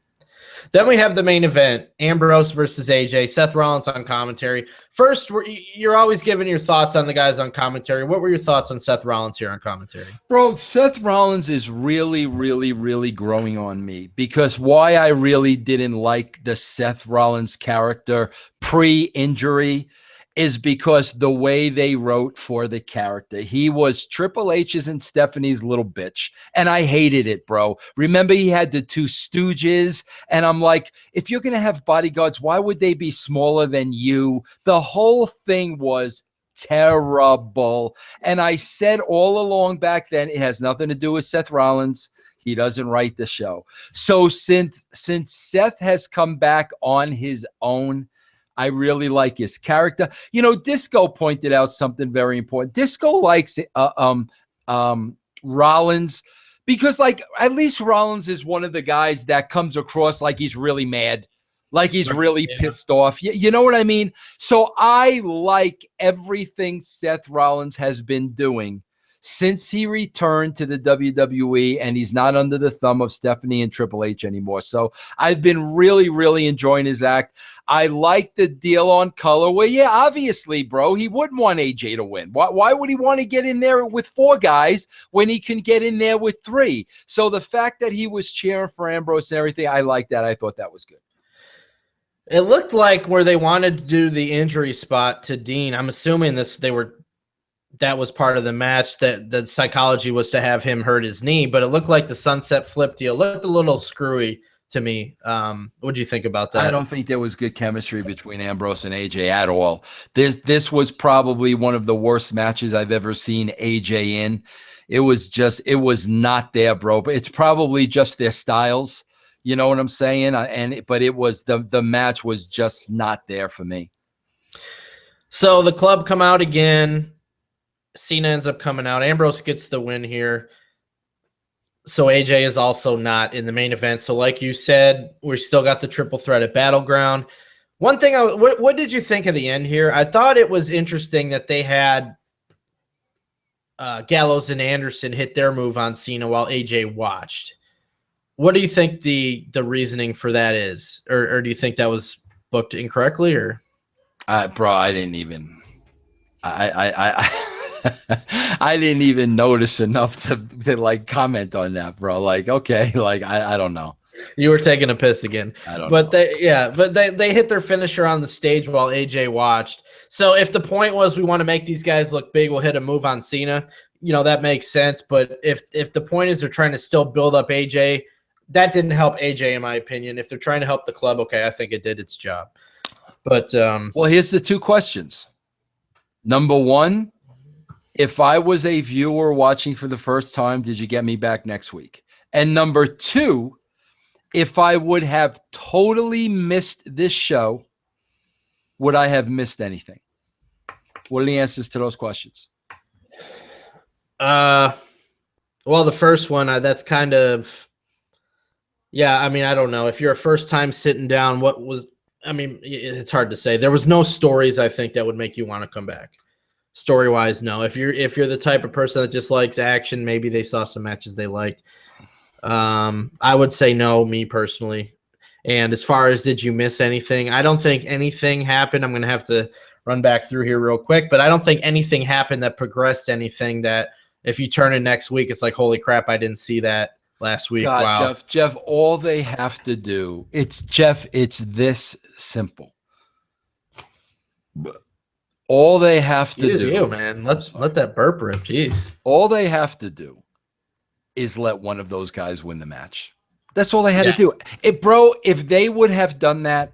Speaker 2: Then we have the main event, Ambrose versus AJ, Seth Rollins on commentary. First, you're always giving your thoughts on the guys on commentary. What were your thoughts on Seth Rollins here on commentary?
Speaker 1: Bro, Seth Rollins is really, really, really growing on me, because why I really didn't like the Seth Rollins character pre-injury is because the way they wrote for the character. He was Triple H's and Stephanie's little bitch, and I hated it, bro. Remember, he had the two stooges, and I'm like, if you're going to have bodyguards, why would they be smaller than you? The whole thing was terrible, and I said all along back then, it has nothing to do with Seth Rollins. He doesn't write the show. So since Seth has come back on his own, I really like his character. Disco pointed out something very important. Disco likes Rollins because, at least Rollins is one of the guys that comes across like he's really mad, like he's really pissed off. You know what I mean? So I like everything Seth Rollins has been doing since he returned to the WWE, and he's not under the thumb of Stephanie and Triple H anymore. So I've been really, really enjoying his act. I like the deal on color where, yeah, obviously, bro, he wouldn't want AJ to win. Why would he want to get in there with 4 guys when he can get in there with 3? So the fact that he was cheering for Ambrose and everything, I like that. I thought that was good.
Speaker 2: It looked like where they wanted to do the injury spot to Dean, I'm assuming that was part of the match, that the psychology was to have him hurt his knee, but it looked like the sunset flip deal looked a little screwy to me. What do you think about
Speaker 1: I
Speaker 2: that?
Speaker 1: don't think there was good chemistry between Ambrose and AJ at all. This was probably one of the worst matches I've ever seen AJ in. It was not there, bro. But it's probably just their styles. You know what I'm saying? But it was the match was just not there for me.
Speaker 2: So the club come out again. Cena ends up coming out. Ambrose gets the win here. So AJ is also not in the main event. So like you said, we still got the triple threat at Battleground. One thing, what did you think of the end here? I thought it was interesting that they had Gallows and Anderson hit their move on Cena while AJ watched. What do you think the reasoning for that is? Or do you think that was booked incorrectly? Or
Speaker 1: Bro, I didn't even I didn't even notice enough to like comment on that, bro. Like, okay, like I don't know.
Speaker 2: You were taking a piss again.
Speaker 1: I don't know.
Speaker 2: They hit their finisher on the stage while AJ watched. So if the point was we want to make these guys look big, we'll hit a move on Cena. That makes sense. But if the point is they're trying to still build up AJ, that didn't help AJ in my opinion. If they're trying to help the club, okay, I think it did its job. But
Speaker 1: well, here's the two questions. Number one, if I was a viewer watching for the first time, did you get me back next week? And number two, if I would have totally missed this show, would I have missed anything? What are the answers to those questions?
Speaker 2: Well, the first one, that's kind of, yeah, I mean, I don't know. If you're a first time sitting down, it's hard to say. There was no stories, I think, that would make you want to come back. Story-wise, no. If you're the type of person that just likes action, maybe they saw some matches they liked. I would say no, me personally. And as far as did you miss anything, I don't think anything happened. I'm going to have to run back through here real quick, but I don't think anything happened that progressed anything that if you turn in next week, it's like, holy crap, I didn't see that last week.
Speaker 1: God,
Speaker 2: wow.
Speaker 1: Jeff, all they have to do, it's this simple. All they have to do,
Speaker 2: you, man. Let that burp rip. Jeez.
Speaker 1: All they have to do is let one of those guys win the match. That's all they had to do. If they would have done that,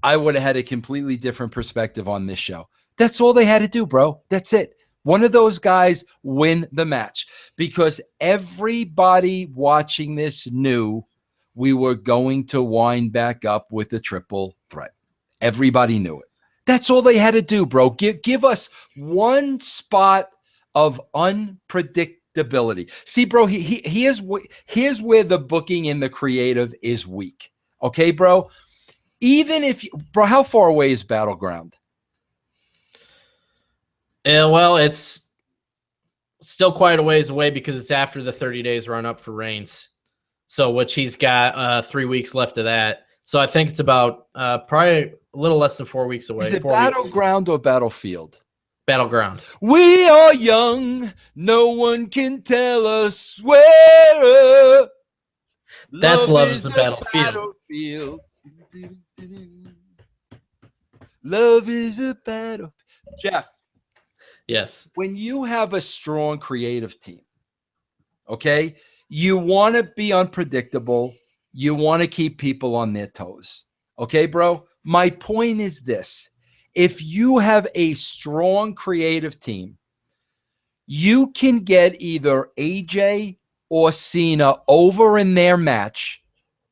Speaker 1: I would have had a completely different perspective on this show. That's all they had to do, bro. That's it. One of those guys win the match because everybody watching this knew we were going to wind back up with the triple threat. Everybody knew it. That's all they had to do, bro. Give us one spot of unpredictability. See, bro, here's where the booking and the creative is weak. Okay, bro? Bro, how far away is Battleground?
Speaker 2: Yeah, well, it's still quite a ways away because it's after the 30 days run up for Reigns. So, which he's got 3 weeks left of that. So I think it's about probably a little less than 4 weeks away.
Speaker 1: Is it Battleground or Battlefield?
Speaker 2: Battleground.
Speaker 1: We are young. No one can tell us where.
Speaker 2: That's Love is a Battlefield.
Speaker 1: Love is a battlefield. Jeff.
Speaker 2: Yes.
Speaker 1: When you have a strong creative team, okay, you want to be unpredictable. You want to keep people on their toes. Okay, bro? My point is this. If you have a strong creative team, you can get either AJ or Cena over in their match.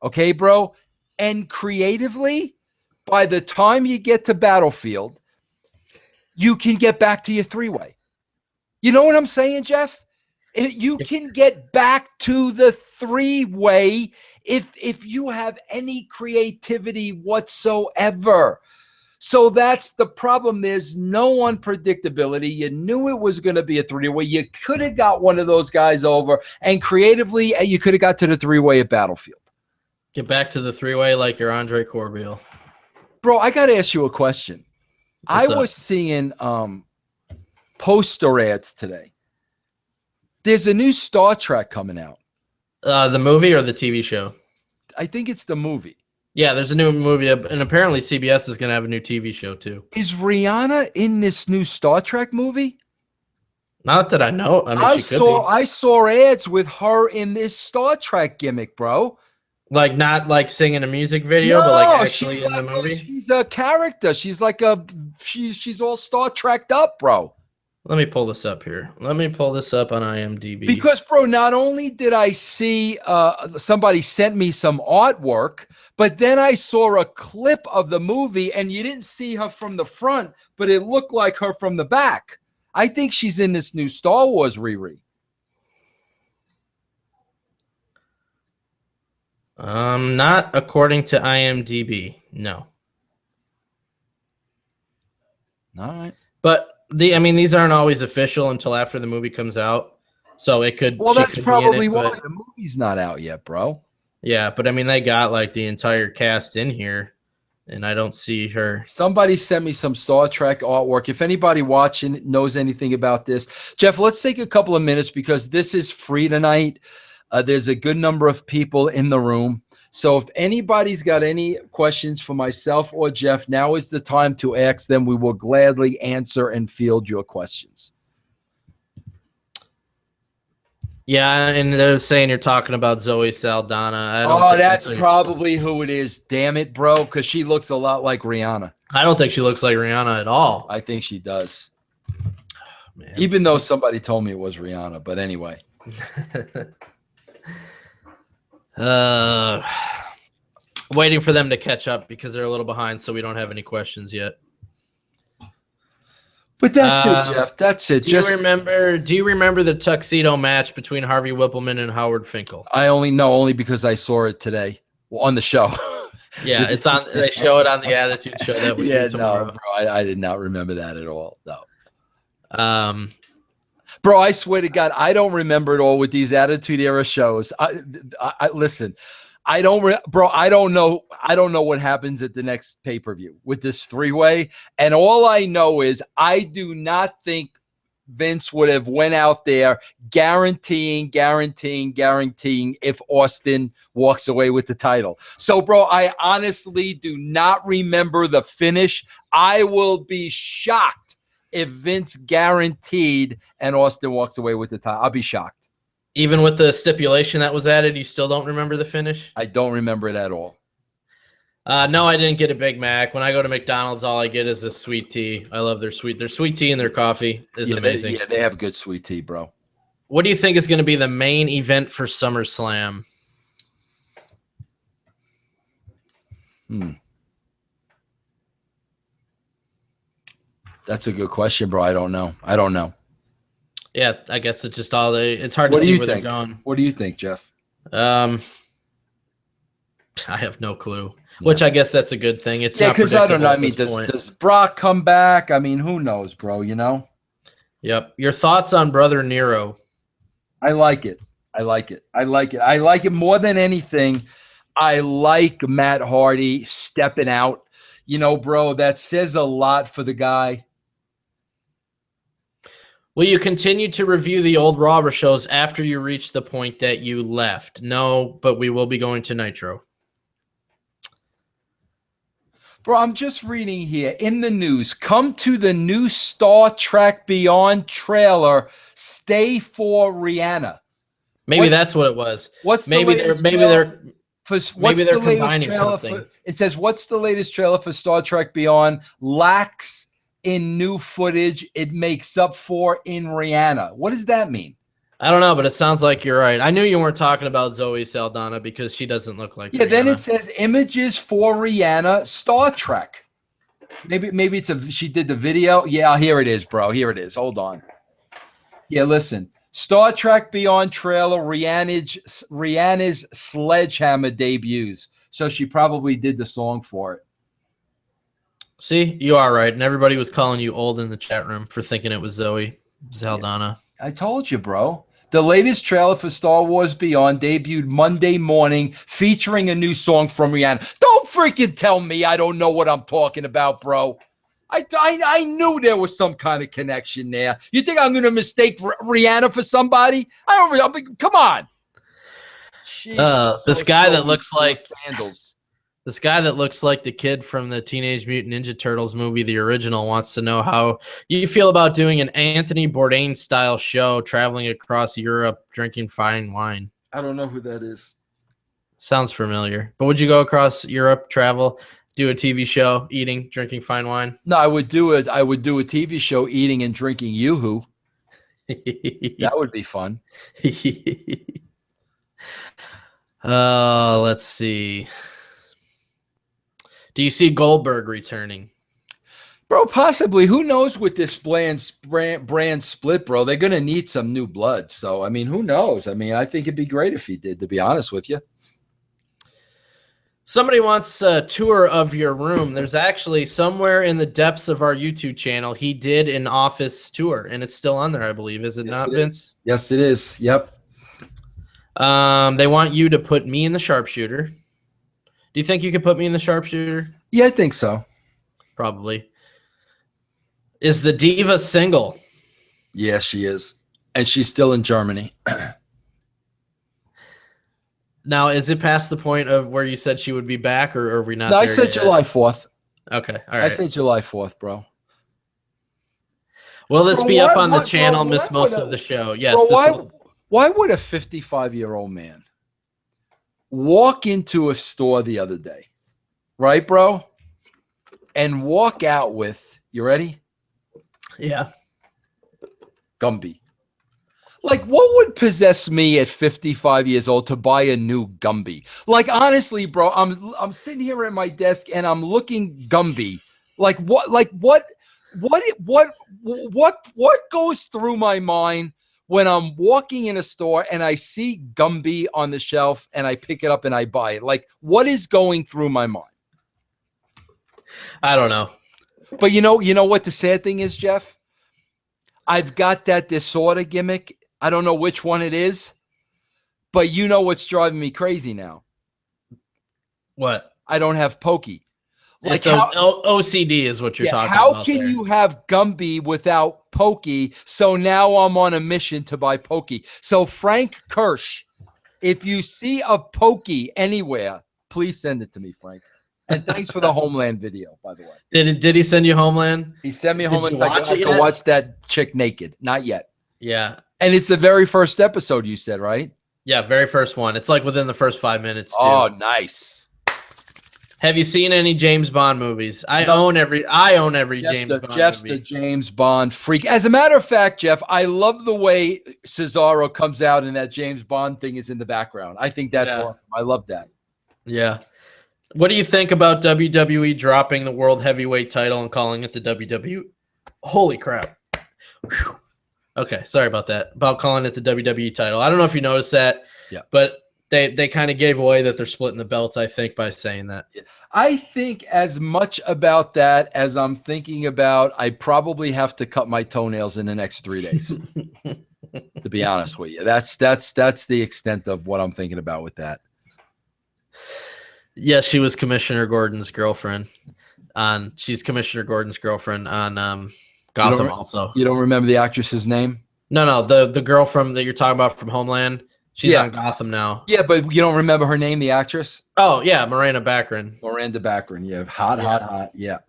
Speaker 1: Okay, bro? And creatively, by the time you get to Battlefield, you can get back to your three-way. You know what I'm saying, Jeff? You can get back to the three-way if you have any creativity whatsoever. So that's the problem. There's no unpredictability. You knew it was going to be a three-way. You could have got one of those guys over, and creatively, you could have got to the three-way at Battlefield.
Speaker 2: Get back to the three-way like you're Andre Corbeil.
Speaker 1: Bro, I got to ask you a question. I was seeing poster ads today. There's a new Star Trek coming out.
Speaker 2: The movie or the TV show?
Speaker 1: I think it's the movie.
Speaker 2: Yeah, there's a new movie, and apparently CBS is going to have a new TV show too.
Speaker 1: Is Rihanna in this new Star Trek movie?
Speaker 2: Not that I know. I mean, she could be.
Speaker 1: I saw ads with her in this Star Trek gimmick, bro.
Speaker 2: Like not like singing a music video, but like
Speaker 1: No,
Speaker 2: actually in the movie.
Speaker 1: she's a character. She's all Star Trekked up, bro.
Speaker 2: Let me pull this up here. Let me pull this up on IMDb.
Speaker 1: Because, bro, not only did I see somebody sent me some artwork, but then I saw a clip of the movie, and you didn't see her from the front, but it looked like her from the back. I think she's in this new Star Wars Riri.
Speaker 2: Not according to IMDb. No.
Speaker 1: All right.
Speaker 2: But these aren't always official until after the movie comes out. So it could.
Speaker 1: Well, that's probably why
Speaker 2: but,
Speaker 1: the movie's not out yet, bro.
Speaker 2: Yeah, but I mean, they got like the entire cast in here, and I don't see her.
Speaker 1: Somebody sent me some Star Trek artwork. If anybody watching knows anything about this, Jeff, let's take a couple of minutes because this is free tonight. There's a good number of people in the room. So if anybody's got any questions for myself or Jeff, now is the time to ask them. We will gladly answer and field your questions.
Speaker 2: Yeah, and they're saying you're talking about Zoe Saldana.
Speaker 1: That's probably who it is. Damn it, bro, because she looks a lot like Rihanna.
Speaker 2: I don't think she looks like Rihanna at all.
Speaker 1: I think she does.
Speaker 2: Man.
Speaker 1: Even though somebody told me it was Rihanna. But anyway.
Speaker 2: Waiting for them to catch up because they're a little behind, so we don't have any questions yet.
Speaker 1: But that's it, Jeff. That's it.
Speaker 2: Do you remember the tuxedo match between Harvey Whippleman and Howard Finkel?
Speaker 1: I only know because I saw it today on the show.
Speaker 2: Yeah, it's on. They show it on the Attitude Show that we do tomorrow.
Speaker 1: No, bro, I did not remember that at all. No. Bro, I swear to God, I don't remember it all with these Attitude Era shows. I listen. I don't know. I don't know what happens at the next pay-per-view with this three-way. And all I know is I do not think Vince would have went out there guaranteeing if Austin walks away with the title. So, bro, I honestly do not remember the finish. I will be shocked if Vince guaranteed and Austin walks away with the title. I'll be shocked.
Speaker 2: Even with the stipulation that was added, you still don't remember the finish?
Speaker 1: I don't remember it at all.
Speaker 2: No, I didn't get a Big Mac. When I go to McDonald's, all I get is a sweet tea. I love their sweet tea and their coffee is amazing.
Speaker 1: They have good sweet tea, bro.
Speaker 2: What do you think is going to be the main event for SummerSlam?
Speaker 1: That's a good question, bro. I don't know.
Speaker 2: Yeah, I guess it's just it's hard to see where they're going.
Speaker 1: What do you think, Jeff?
Speaker 2: I have no clue. Which I guess that's a good thing. It's not
Speaker 1: because I don't know. I mean, does Brock come back? I mean, who knows, bro? You know.
Speaker 2: Yep. Your thoughts on Brother Nero?
Speaker 1: I like it. I like it more than anything. I like Matt Hardy stepping out. You know, bro, that says a lot for the guy.
Speaker 2: Will you continue to review the old Raw shows after you reach the point that you left? No, but we will be going to Nitro.
Speaker 1: Bro, I'm just reading here in the news. Come to the new Star Trek Beyond trailer. Stay for Rihanna.
Speaker 2: Maybe that's what it was. Maybe they're combining something.
Speaker 1: It says, "What's the latest trailer for Star Trek Beyond? Lacks in new footage. It makes up for in Rihanna." What does that mean?
Speaker 2: I don't know, but it sounds like you're right. I knew you weren't talking about Zoe Saldana because she doesn't look like Rihanna.
Speaker 1: Then it says images for Rihanna Star Trek. Maybe she did the video. Yeah, here it is, bro. Here it is. Hold on. Yeah, listen. Star Trek Beyond trailer, Rihanna's Sledgehammer debuts. So she probably did the song for it.
Speaker 2: See, you are right. And everybody was calling you old in the chat room for thinking it was Zoe Saldana.
Speaker 1: I told you, bro. The latest trailer for Star Wars Beyond debuted Monday morning featuring a new song from Rihanna. Don't freaking tell me I don't know what I'm talking about, bro. I knew there was some kind of connection there. You think I'm going to mistake Rihanna for somebody? Come on.
Speaker 2: This guy that looks like
Speaker 1: sandals.
Speaker 2: This guy that looks like the kid from the Teenage Mutant Ninja Turtles movie, the original, wants to know how you feel about doing an Anthony Bourdain-style show, traveling across Europe, drinking fine wine.
Speaker 1: I don't know who that is.
Speaker 2: Sounds familiar. But would you go across Europe, travel, do a TV show, eating, drinking fine wine?
Speaker 1: No, I would do it. I would do a TV show eating and drinking Yoo-hoo. That would be fun.
Speaker 2: Let's see. Do you see Goldberg returning?
Speaker 1: Bro, possibly. Who knows with this brand split, bro? They're going to need some new blood. So, I mean, who knows? I mean, I think it'd be great if he did, to be honest with you.
Speaker 2: Somebody wants a tour of your room. There's actually somewhere in the depths of our YouTube channel, he did an office tour, and it's still on there, I believe. Is it not, Vince?
Speaker 1: Yes, it is. Yep.
Speaker 2: They want you to put me in the sharpshooter. Do you think you could put me in the sharpshooter?
Speaker 1: Yeah, I think so.
Speaker 2: Probably. Is the diva single?
Speaker 1: Yeah, she is. And she's still in Germany.
Speaker 2: Now, is it past the point of where you said she would be back, or are we not?
Speaker 1: No,
Speaker 2: there
Speaker 1: I said
Speaker 2: yet?
Speaker 1: July 4th.
Speaker 2: Okay, all right.
Speaker 1: I said July 4th, bro.
Speaker 2: Will this
Speaker 1: Bro,
Speaker 2: be up on the
Speaker 1: bro,
Speaker 2: channel?
Speaker 1: why
Speaker 2: Miss most
Speaker 1: would
Speaker 2: of the show. Yes.
Speaker 1: Bro, why would a 55-year-old man walk into a store the other day, right, bro, and walk out with, you ready?
Speaker 2: Yeah.
Speaker 1: Gumby. Like, what would possess me at 55 years old to buy a new Gumby? Like, honestly, bro, I'm sitting here at my desk and I'm looking Gumby. Like, what goes through my mind when I'm walking in a store and I see Gumby on the shelf and I pick it up and I buy it? Like, what is going through my mind?
Speaker 2: I don't know.
Speaker 1: But you know what the sad thing is, Jeff? I've got that disorder gimmick. I don't know which one it is, but you know what's driving me crazy now?
Speaker 2: What?
Speaker 1: I don't have Pokey.
Speaker 2: Like OCD is what you're talking
Speaker 1: about.
Speaker 2: How
Speaker 1: can you have Gumby without Pokey? So now I'm on a mission to buy Pokey. So Frank Kirsch, if you see a Pokey anywhere, please send it to me, Frank. And thanks for the Homeland video, by the way.
Speaker 2: Did he send you Homeland?
Speaker 1: He sent me Homeland. So I can watch that chick naked. Not yet.
Speaker 2: Yeah.
Speaker 1: And it's the very first episode, you said, right?
Speaker 2: Yeah, very first one. It's like within the first 5 minutes, too.
Speaker 1: Oh, nice.
Speaker 2: Have you seen any James Bond movies? I own every James Bond
Speaker 1: Jeff's
Speaker 2: movie.
Speaker 1: the James Bond freak. As a matter of fact, Jeff, I love the way Cesaro comes out and that James Bond thing is in the background. I think that's awesome. I love that.
Speaker 2: Yeah. What do you think about WWE dropping the World Heavyweight title and calling it the WWE? Holy crap. Whew. Okay, sorry about that. About calling it the WWE title. I don't know if you noticed that, but they kind of gave away that they're splitting the belts, I think, by saying that.
Speaker 1: I think as much about that as I'm thinking about I probably have to cut my toenails in the next 3 days. To be honest with you. That's the extent of what I'm thinking about with that.
Speaker 2: Yeah, she was Commissioner Gordon's girlfriend. She's Commissioner Gordon's girlfriend on Gotham also.
Speaker 1: You don't remember the actress's name?
Speaker 2: No, the girl that you're talking about from Homeland. She's on Gotham now.
Speaker 1: Yeah, but you don't remember her name, the actress?
Speaker 2: Oh, yeah, Miranda Baccarin.
Speaker 1: Miranda Baccarin, yeah. Hot, yeah.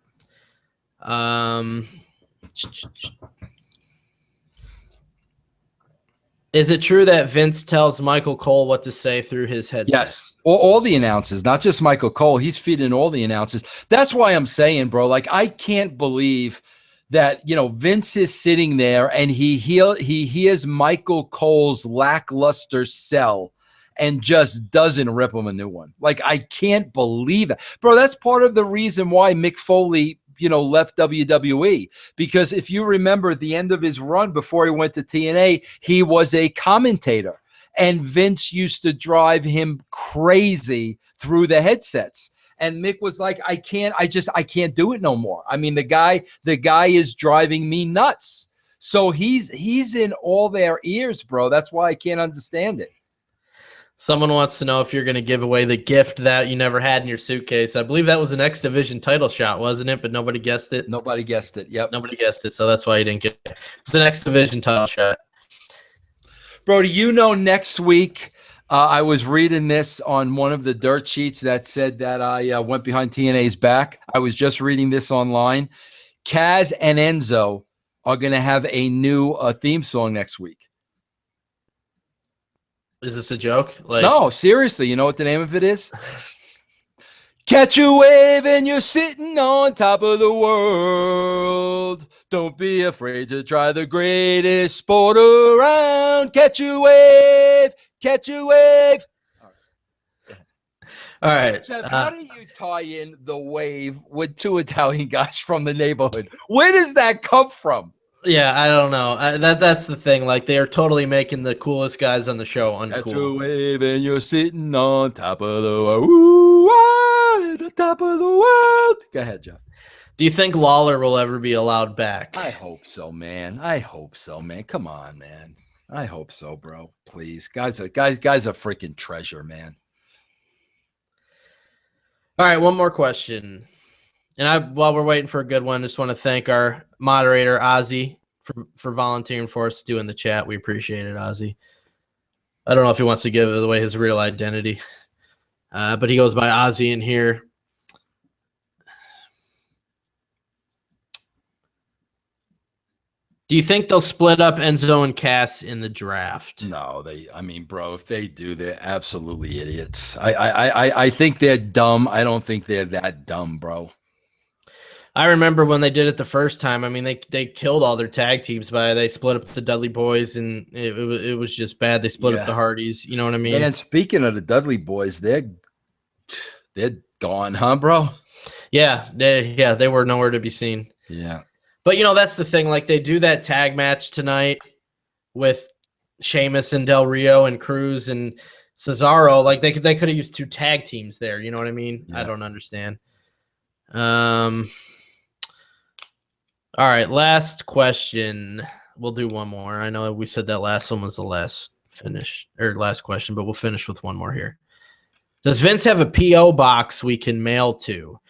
Speaker 2: Is it true that Vince tells Michael Cole what to say through his headset?
Speaker 1: Yes. All the announcers, not just Michael Cole. He's feeding all the announcers. That's why I'm saying, bro, like, I can't believe that, Vince is sitting there and he hears Michael Cole's lackluster sell and just doesn't rip him a new one. Like, I can't believe it. Bro, that's part of the reason why Mick Foley left WWE, because if you remember at the end of his run before he went to TNA, he was a commentator and Vince used to drive him crazy through the headsets. And Mick was like, I can't do it no more. I mean, the guy is driving me nuts. So he's in all their ears, bro. That's why I can't understand it.
Speaker 2: Someone wants to know if you're going to give away the gift that you never had in your suitcase. I believe that was an X Division title shot, wasn't it? But nobody guessed it.
Speaker 1: Nobody guessed it. Yep.
Speaker 2: Nobody guessed it, so that's why you didn't get it. It's an X Division title shot.
Speaker 1: Bro, do you know next week, I was reading this on one of the dirt sheets that said that I went behind TNA's back. I was just reading this online. Kaz and Enzo are going to have a new theme song next week.
Speaker 2: Is this a joke? Like,
Speaker 1: No, seriously. You know what the name of it is? Catch a wave and you're sitting on top of the world. Don't be afraid to try the greatest sport around. Catch a wave. Catch a wave.
Speaker 2: all right.
Speaker 1: Jeff, how do you tie in the wave with two Italian guys from the neighborhood? Where does that come from?
Speaker 2: Yeah, I don't know. That's the thing. Like, they are totally making the coolest guys on the show uncool.
Speaker 1: Catch a wave and you're sitting on top of the world. Ooh, ah, the top of the world. Go ahead, Jeff.
Speaker 2: Do you think Lawler will ever be allowed back?
Speaker 1: I hope so, man. I hope so, man. Come on, man. I hope so, bro. Please. Guy's a freaking treasure, man.
Speaker 2: All right, one more question. And while we're waiting for a good one, just want to thank our moderator, Ozzy, for volunteering for us to do in the chat. We appreciate it, Ozzy. I don't know if he wants to give away his real identity, but he goes by Ozzy in here. Do you think they'll split up Enzo and Cass in the draft?
Speaker 1: No, bro, if they do, they're absolutely idiots. I think they're dumb. I don't think they're that dumb, bro.
Speaker 2: I remember when they did it the first time. I mean, they killed all their tag teams they split up the Dudley Boys, and it was just bad. They split up the Hardys. You know what I mean?
Speaker 1: And speaking of the Dudley Boys, they're gone, huh, bro?
Speaker 2: Yeah, they were nowhere to be seen.
Speaker 1: Yeah.
Speaker 2: But, that's the thing. Like, they do that tag match tonight with Sheamus and Del Rio and Cruz and Cesaro. Like, they could have used two tag teams there. You know what I mean? Yeah. I don't understand. All right, last question. We'll do one more. I know we said that last one was the last question, but we'll finish with one more here. Does Vince have a P.O. box we can mail to?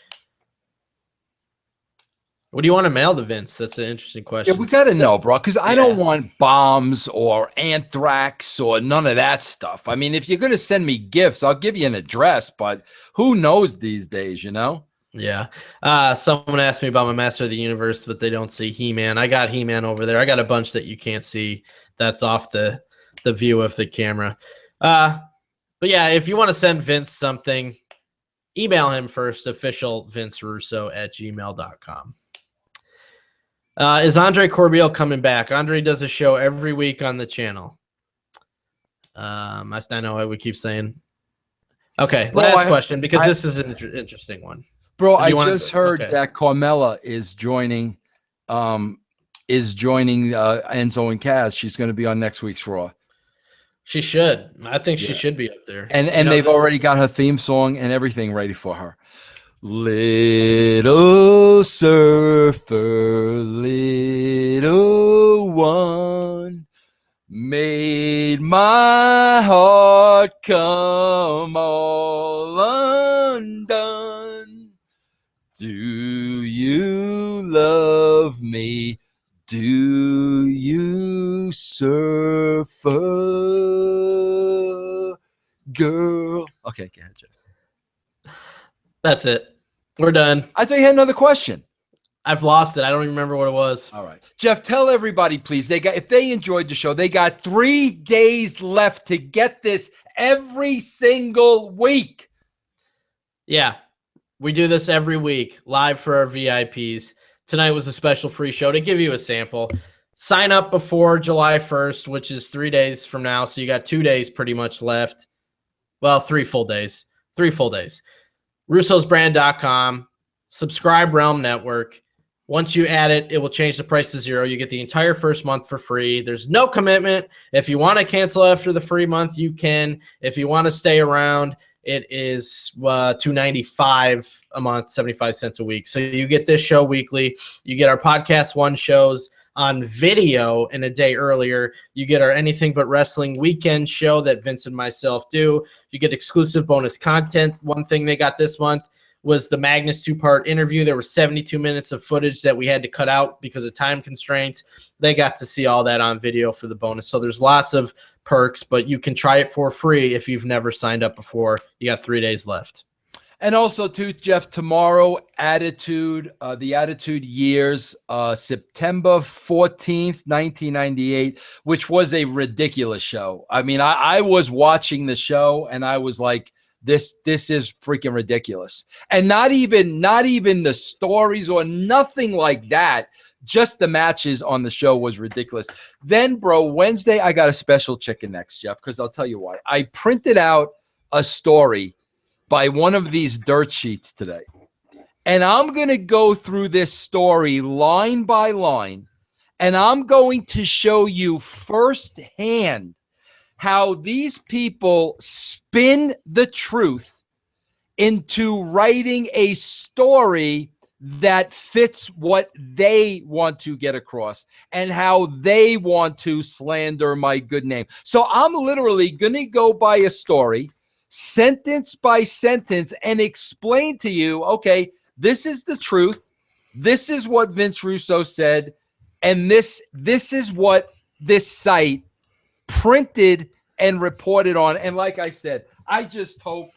Speaker 2: What do you want to mail to Vince? That's an interesting question.
Speaker 1: Yeah, we got to know, bro, because I don't want bombs or anthrax or none of that stuff. I mean, if you're going to send me gifts, I'll give you an address, but who knows these days, you know?
Speaker 2: Yeah. Someone asked me about my Master of the Universe, but they don't see He-Man. I got He-Man over there. I got a bunch that you can't see. That's off the view of the camera. But yeah, if you want to send Vince something, email him first, officialvincerusso@gmail.com. Is Andre Corbeil coming back? Andre does a show every week on the channel. I know we keep saying. Okay, last question, because this is an interesting one.
Speaker 1: Bro, I just heard that Carmella is joining Enzo and Kaz. She's going to be on next week's Raw.
Speaker 2: She should. I think she should be up there.
Speaker 1: And they've already got her theme song and everything ready for her. Little surfer, little one, made my heart come all undone. Do you love me? Do you, surfer girl? Okay, go ahead, Jeff.
Speaker 2: That's it. We're done.
Speaker 1: I thought you had another question.
Speaker 2: I've lost it. I don't even remember what it was.
Speaker 1: All right. Jeff, tell everybody, please. If they enjoyed the show, they got 3 days left to get this every single week.
Speaker 2: Yeah. We do this every week, live for our VIPs. Tonight was a special free show to give you a sample. Sign up before July 1st, which is 3 days from now. So you got 2 days pretty much left. Well, 3 full days. 3 full days. russosbrand.com, subscribe Realm Network. Once you add it, it will change the price to $0. You get the entire first month for free. There's no commitment. If you want to cancel after the free month, you can. If you want to stay around, it is $2.95 a month, 75 cents a week. So you get this show weekly. You get our Podcast One shows on video in a day earlier. You get our Anything But Wrestling weekend show that Vince and myself do. You get exclusive bonus content. One thing they got this month was the Magnus 2-part interview. There were 72 minutes of footage that we had to cut out because of time constraints. They got to see all that on video for the bonus. So there's lots of perks, but you can try it for free if you've never signed up before. You got 3 days left.
Speaker 1: And also, too, Jeff, tomorrow, the Attitude Years, September 14th, 1998, which was a ridiculous show. I mean, I was watching the show and I was like, this is freaking ridiculous. And not even the stories or nothing like that. Just the matches on the show was ridiculous. Then, bro, Wednesday, I got a special chicken next, Jeff, because I'll tell you why. I printed out a story by one of these dirt sheets today. And I'm going to go through this story line by line, and I'm going to show you firsthand how these people spin the truth into writing a story that fits what they want to get across and how they want to slander my good name. So I'm literally going to go by a story, sentence by sentence, and explain to you, okay, this is the truth. This is what Vince Russo said. And this is what this site printed and reported on. And like I said, I just hope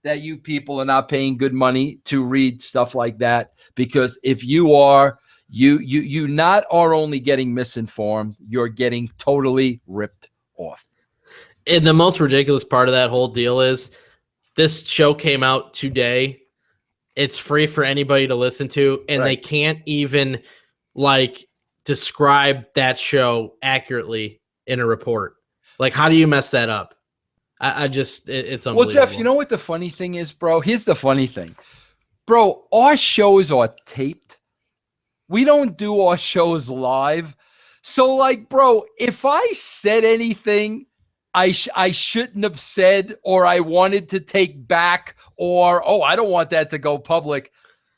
Speaker 1: that you people are not paying good money to read stuff like that, because if you are, you not are only getting misinformed, you're getting totally ripped off.
Speaker 2: And the most ridiculous part of that whole deal is this show came out today. It's free for anybody to listen to, and They can't even like describe that show accurately in a report. Like, how do you mess that up? It's unbelievable.
Speaker 1: Well, Jeff, you know what the funny thing is, bro? Here's the funny thing. Bro, our shows are taped. We don't do our shows live. So, like, bro, if I said anything I shouldn't have said, or I wanted to take back, or, oh, I don't want that to go public,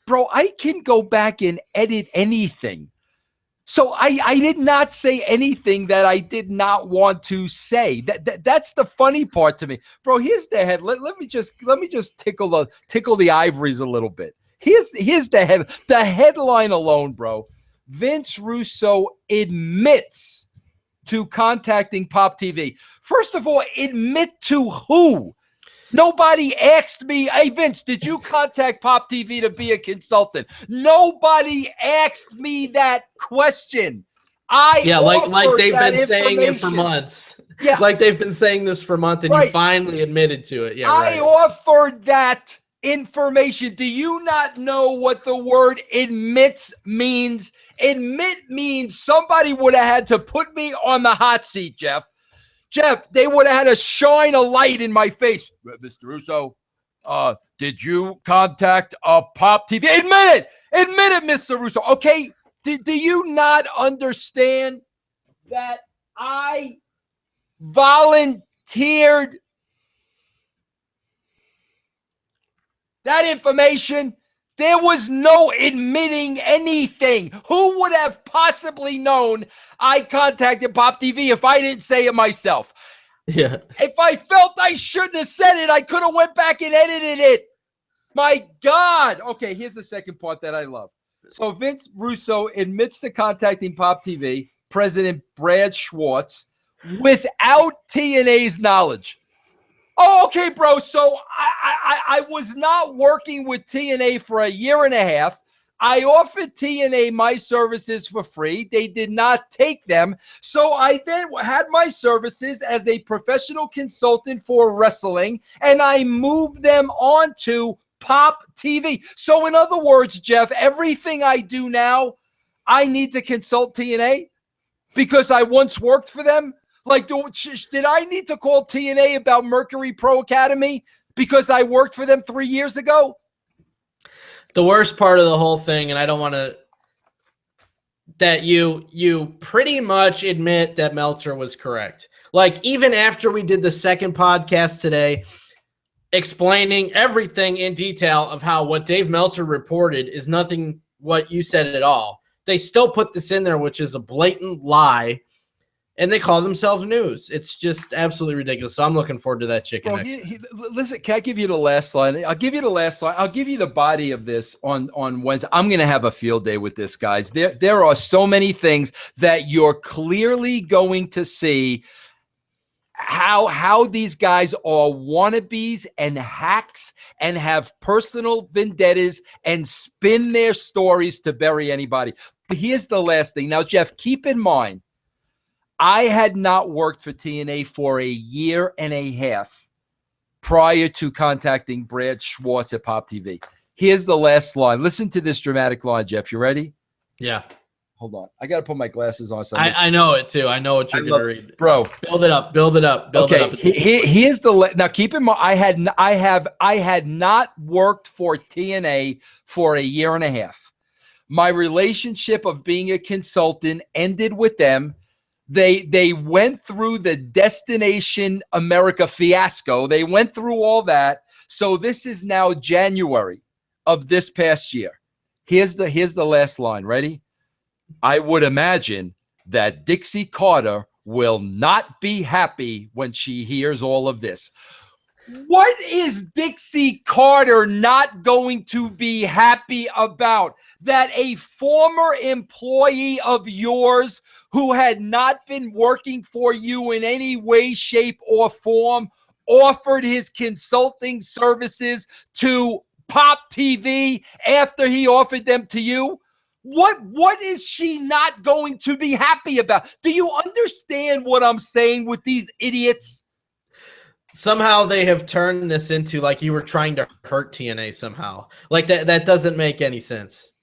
Speaker 1: bro, I can go back and edit anything. So I did not say anything that I did not want to say. That's the funny part to me, bro. Here's the head. Let me just tickle the ivories a little bit. Here's the headline alone, bro. Vince Russo admits to contacting Pop TV. First of all, admit to who? Nobody asked me, hey, Vince, did you contact Pop TV to be a consultant? Nobody asked me that question.
Speaker 2: Like they've been saying it for months. Yeah. Like they've been saying this for months, and you finally admitted to it. Yeah,
Speaker 1: I offered that information. Do you not know what the word admits means? Admit means somebody would have had to put me on the hot seat, Jeff. They would have had to shine a light in my face. Mr. Russo, did you contact Pop TV? Admit it, Mr. Russo. Okay, do you not understand that I volunteered that information? There was no admitting anything. Who would have possibly known I contacted Pop TV if I didn't say it myself?
Speaker 2: Yeah.
Speaker 1: If I felt I shouldn't have said it, I could have went back and edited it. My God. Okay, here's the second part that I love. So Vince Russo admits to contacting Pop TV, President Brad Schwartz, without TNA's knowledge. Oh, okay, bro. So I was not working with TNA for a year and a half. I offered TNA my services for free. They did not take them. So I then had my services as a professional consultant for wrestling, and I moved them on to Pop TV. So in other words, Jeff, everything I do now, I need to consult TNA because I once worked for them. Like, did I need to call TNA about Mercury Pro Academy because I worked for them 3 years ago?
Speaker 2: The worst part of the whole thing, and I don't want to, that you pretty much admit that Meltzer was correct. Like, even after we did the second podcast today, explaining everything in detail of how what Dave Meltzer reported is nothing what you said at all, they still put this in there, which is a blatant lie. And they call themselves news. It's just absolutely ridiculous. So I'm looking forward to that chicken.
Speaker 1: Listen, can I give you the last line? I'll give you the last line. I'll give you the body of this on Wednesday. I'm going to have a field day with this, guys. There are so many things that you're clearly going to see how these guys are wannabes and hacks and have personal vendettas and spin their stories to bury anybody. But here's the last thing. Now, Jeff, keep in mind, I had not worked for TNA for a year and a half prior to contacting Brad Schwartz at Pop TV. Here's the last line. Listen to this dramatic line, Jeff. You ready?
Speaker 2: Yeah.
Speaker 1: Hold on. I got to put my glasses on.
Speaker 2: I know it too. I know what you're going to read.
Speaker 1: Bro.
Speaker 2: Build it up. Build it up. Build it up.
Speaker 1: Here's the now keep in mind, I had not worked for TNA for a year and a half. My relationship of being a consultant ended with them. They went through the Destination America fiasco. They went through all that. So this is now January of this past year. Here's the last line. Ready? I would imagine that Dixie Carter will not be happy when she hears all of this. What is Dixie Carter not going to be happy about? That a former employee of yours who had not been working for you in any way, shape, or form offered his consulting services to Pop TV after he offered them to you? What is she not going to be happy about? Do you understand what I'm saying with these idiots?
Speaker 2: Somehow they have turned this into like you were trying to hurt TNA somehow. Like that doesn't make any sense.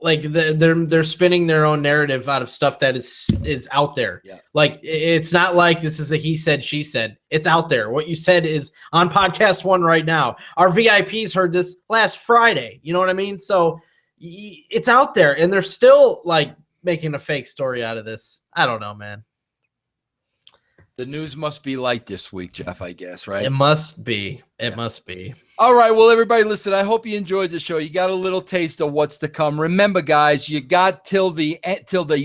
Speaker 2: Like they're spinning their own narrative out of stuff that is out there.
Speaker 1: Yeah.
Speaker 2: Like it's not like this is a he said, she said. It's out there. What you said is on podcast 1 right now. Our VIPs heard this last Friday. You know what I mean? So it's out there, and they're still like making a fake story out of this. I don't know, man.
Speaker 1: The news must be light this week, Jeff, I guess, right?
Speaker 2: It must be. It must be.
Speaker 1: All right. Well, everybody, listen, I hope you enjoyed the show. You got a little taste of what's to come. Remember, guys, you got till the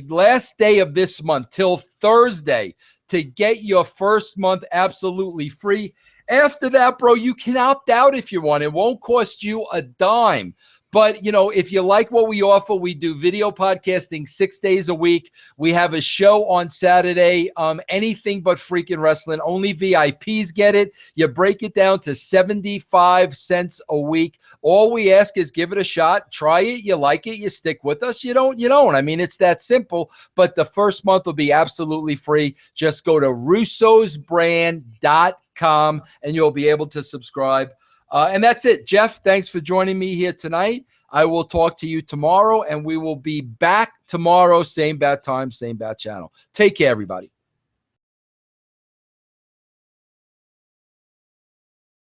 Speaker 1: last day of this month, till Thursday, to get your first month absolutely free. After that, bro, you can opt out if you want. It won't cost you a dime. But, if you like what we offer, we do video podcasting 6 days a week. We have a show on Saturday, anything but freaking wrestling. Only VIPs get it. You break it down to 75 cents a week. All we ask is give it a shot. Try it. You like it. You stick with us. You don't. I mean, it's that simple. But the first month will be absolutely free. Just go to russosbrand.com and you'll be able to subscribe. And that's it. Jeff, thanks for joining me here tonight. I will talk to you tomorrow, and we will be back tomorrow, same bat time, same bat channel. Take care, everybody.